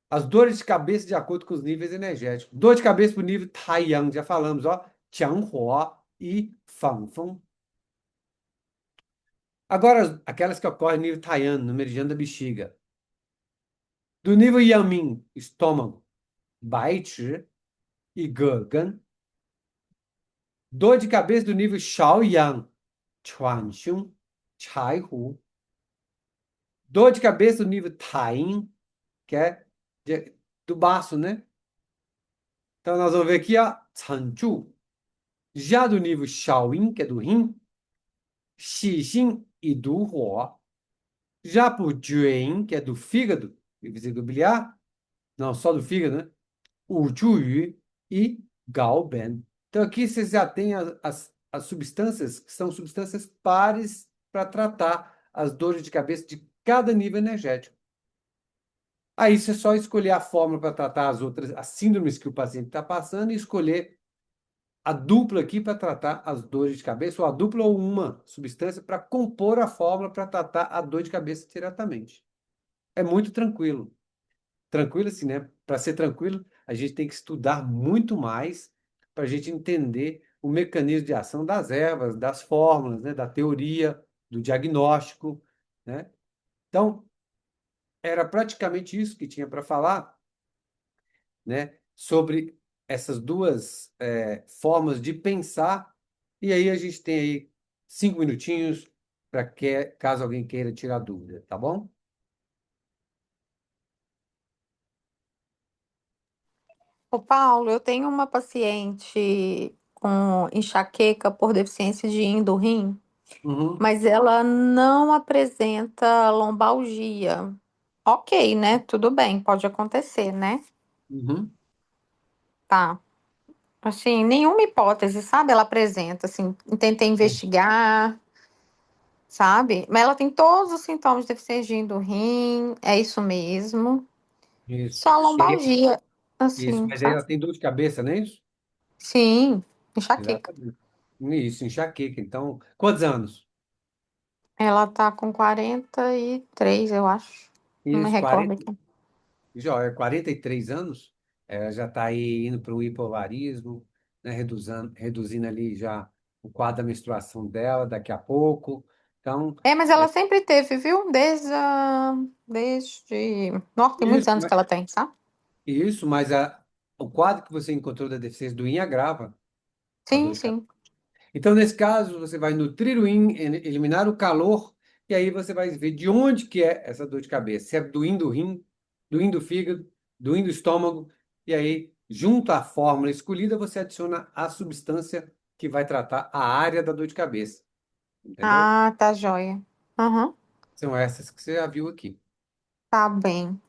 as dores de cabeça de acordo com os níveis energéticos. Dor de cabeça para o nível Taiyang, já falamos, ó, Qianghua e Fangfeng. Agora, aquelas que ocorrem no nível Taiyan, no meridiano da bexiga. Do nível Yangming, estômago, Baichi e Gegan. Dor de cabeça do nível Shaoyang, Chuanxun, Chaihu. Dor de cabeça do nível Taiyin, que é do baço, né? Então, nós vamos ver aqui, ó, Changzhu. Já do nível Shaoyin, que é do rim, Xixin e do Huo. Já por Jueyin, que é do fígado, vesícula biliar, não, só do fígado, né? O Zhuyu e Gaoben. Então, aqui vocês já têm as substâncias, que são substâncias pares para tratar as dores de cabeça de cada nível energético. Aí você só escolher a fórmula para tratar as síndromes que o paciente está passando e escolher a dupla aqui para tratar as dores de cabeça, ou a dupla ou uma substância para compor a fórmula para tratar a dor de cabeça diretamente. É muito tranquilo. Tranquilo assim, né? Para ser tranquilo, a gente tem que estudar muito mais para a gente entender o mecanismo de ação das ervas, das fórmulas, né? Da teoria, do diagnóstico, né? Então, era praticamente isso que tinha para falar, né, sobre essas duas formas de pensar. E aí a gente tem aí 5 minutinhos para que, caso alguém queira tirar dúvida, tá bom? Ô, Paulo, eu tenho uma paciente com enxaqueca por deficiência de rim, Uhum, mas ela não apresenta lombalgia. Ok, né? Tudo bem, pode acontecer, né? uhum. Tá. Assim, nenhuma hipótese, sabe? Ela apresenta, assim, tentei investigar, sabe? Mas ela tem todos os sintomas de deficiência de rim, é isso mesmo. Isso. Só E aí, lombalgia, isso, assim, mas aí sabe? ela tem dor de cabeça, não é isso? Sim, enxaqueca. Exatamente. Isso, enxaqueca. Então, quantos anos? Ela tá com 43, eu acho. Não me Isso, recordo 40, aqui. já, 43 anos, já está aí indo para o hipovarismo, né, reduzindo ali já o quadro da menstruação dela daqui a pouco. Então, É, mas ela sempre teve, viu? Desde... Nossa, tem muitos isso, anos que ela tem, sabe? mas o quadro que você encontrou da deficiência do rim agrava a dor Sim, de cabeça. sim. Então, nesse caso, você vai nutrir o rim, eliminar o calor, e aí você vai ver de onde que é essa dor de cabeça. Se é do rim, do rim do fígado, do rim do estômago, e aí, junto à fórmula escolhida, você adiciona a substância que vai tratar a área da dor de cabeça. Entendeu? Ah, tá joia. Aham, São essas que você já viu aqui. tá bem.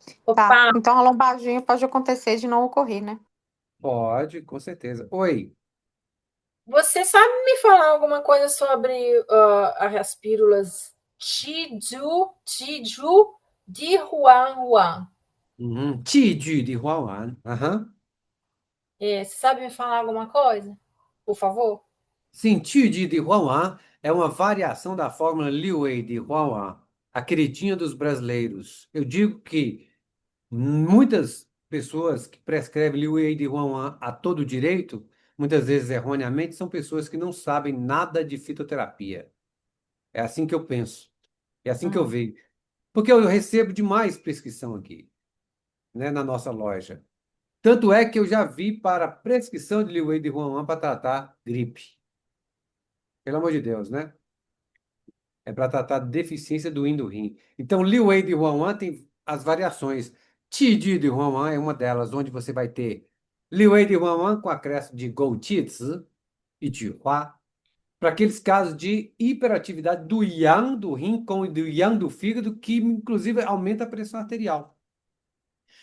Tá. Opa, Então a lombalgia pode acontecer de não ocorrer, né? Pode, com certeza. Oi. você sabe me falar alguma coisa sobre as pílulas Tiju de Huan? Uhum. Qi de Huawan. Aham. Você sabe me falar alguma coisa? Por favor? Sim, Qi de Huawan é uma variação da fórmula Liwei de Huawan, a queridinha dos brasileiros. Eu digo que muitas pessoas que prescrevem Liwei de Huawan a todo direito, muitas vezes erroneamente, são pessoas que não sabem nada de fitoterapia. É assim que eu penso. É assim que eu Hum. vejo. Porque eu recebo demais prescrição aqui, né, na nossa loja. Tanto é que eu já vi para prescrição de Liwei de Huawan para tratar gripe. Pelo amor de Deus, né? É para tratar deficiência do yin do rim. Então, Liu Wei de Huan tem as variaçes. Qi Ji de Huan é uma delas, onde você vai ter Liu Wei de Huan com acréscimo de Gou Qi Zi e Ji Hua. Para aqueles casos de hiperatividade do yang do rim com o do yang do fígado, que inclusive aumenta a pressão arterial.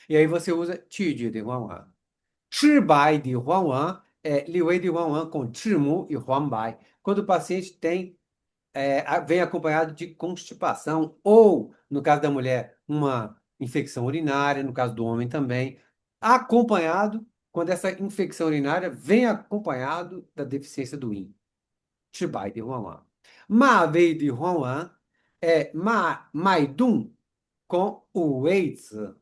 E aí você usa Qi Ji de Huan. Chi Bai de Huan é Liu Wei de Huan com Chi Mu e Huan Bai. Quando o paciente tem vem acompanhado de constipação, ou, no caso da mulher, uma infecção urinária, no caso do homem também, acompanhado, quando essa infecção urinária vem acompanhado da deficiência do yin. Chibai de Huan. Ma Wei de Huan é Mai Dun com o Wei Zi,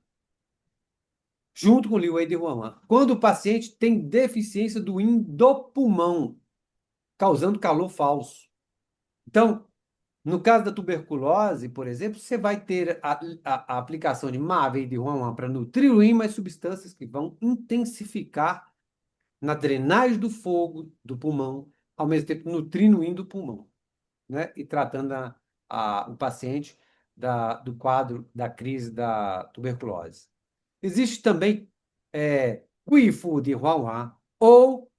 junto com o Liu Wei de Huan. Quando o paciente tem deficiência do yin do pulmão, causando calor falso. Então, no caso da tuberculose, por exemplo, você vai ter a aplicação de MAVE e de ROM1 para nutrir o rim, mas substâncias que vão intensificar na drenagem do fogo do pulmão, ao mesmo tempo nutrindo o rim do pulmão, né? E tratando o paciente do quadro da crise da tuberculose. Existe também Guifu de Huan ou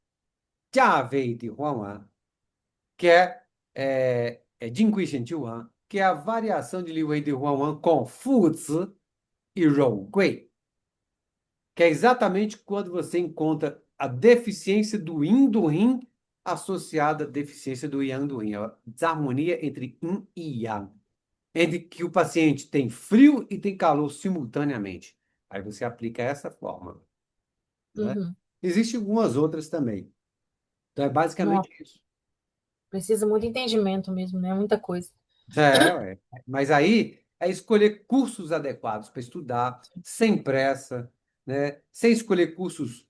Jiawei de Huan, que é Jingui Shenjiuan, que é a variação de Liu Wei de Huan com Fuzi e Rougui, que é exatamente quando você encontra a deficiência do Yin do Rim associada à deficiência do Yang do Rim, a desarmonia entre Yin e Yang, entre que o paciente tem frio e tem calor simultaneamente. Aí você aplica essa fórmula, né? Uhum. Existem algumas outras também. Então é basicamente Nossa, isso. precisa muito entendimento mesmo, né? Muita coisa. Ué. Mas aí é escolher cursos adequados para estudar, sem pressa, né? Sem escolher cursos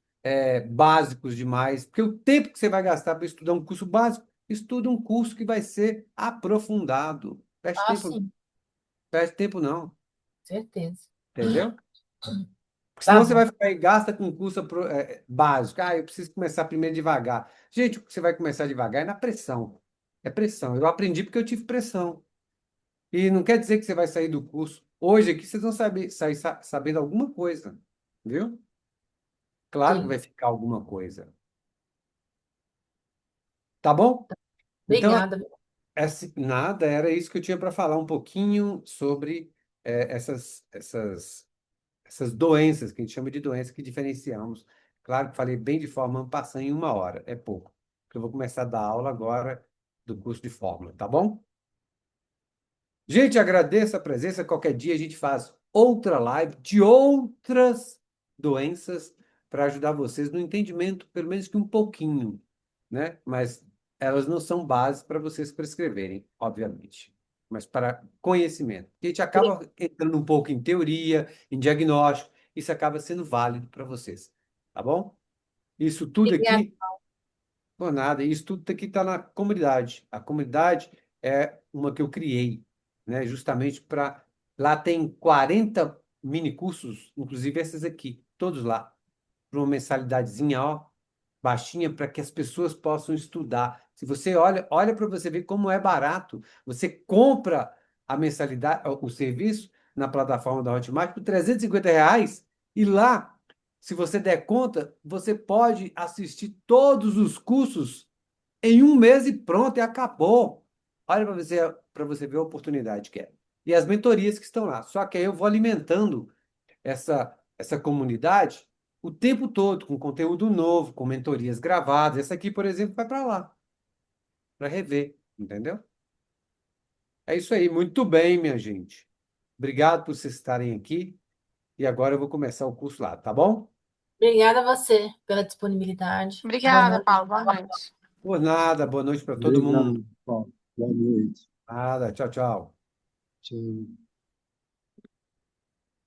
básicos demais, porque o tempo que você vai gastar para estudar um curso básico, estuda um curso que vai ser aprofundado. Perde Ah, tempo, sim, perde tempo não, certeza. entendeu? Porque Tá senão você bom. vai ficar e gasta com curso básico. Ah, eu preciso começar primeiro devagar. Gente, o que você vai começar devagar é na pressão. É pressão. Eu aprendi porque eu tive pressão. E não quer dizer que você vai sair do curso. Hoje aqui vocês vão sair sabendo alguma coisa, viu? Claro que Sim. vai ficar alguma coisa. Tá bom? Então, Obrigada. nada, era isso que eu tinha para falar um pouquinho sobre essas doenças, que a gente chama de doenças que diferenciamos. Claro que falei bem de forma en passant em 1 hora, é pouco. Porque eu vou começar a dar aula agora do curso de fórmula, tá bom? Gente, agradeço a presença. Qualquer dia a gente faz outra live de outras doenças para ajudar vocês no entendimento, pelo menos que um pouquinho, né? Mas elas não são base para vocês prescreverem, obviamente, mas para conhecimento. A gente acaba entrando um pouco em teoria, em diagnóstico, isso acaba sendo válido para vocês, tá bom? Isso tudo Obrigada. aqui por nada. Isso tudo aqui está na comunidade. A comunidade é uma que eu criei, né? Justamente para. Lá tem 40 mini cursos, inclusive esses aqui, todos lá, por uma mensalidadezinha, ó, baixinha, para que as pessoas possam estudar. Se você olha para você ver como é barato. Você compra a mensalidade, o serviço na plataforma da Hotmart por R$ 350 e lá, se você der conta, você pode assistir todos os cursos em 1 mês e pronto, e acabou. Olha para você ver a oportunidade que é. E as mentorias que estão lá. Só que aí eu vou alimentando essa comunidade o tempo todo, com conteúdo novo, com mentorias gravadas. Essa aqui, por exemplo, vai para lá, para rever, entendeu? É isso aí. Muito bem, minha gente. Obrigado por vocês estarem aqui. E agora eu vou começar o curso lá, tá bom? Obrigada a você pela disponibilidade. Boa Obrigada, noite. Paulo. Boa noite. Por nada. Boa noite para todo mundo. Obrigado, Paulo. Boa noite. Nada. Tchau, tchau. Tchau.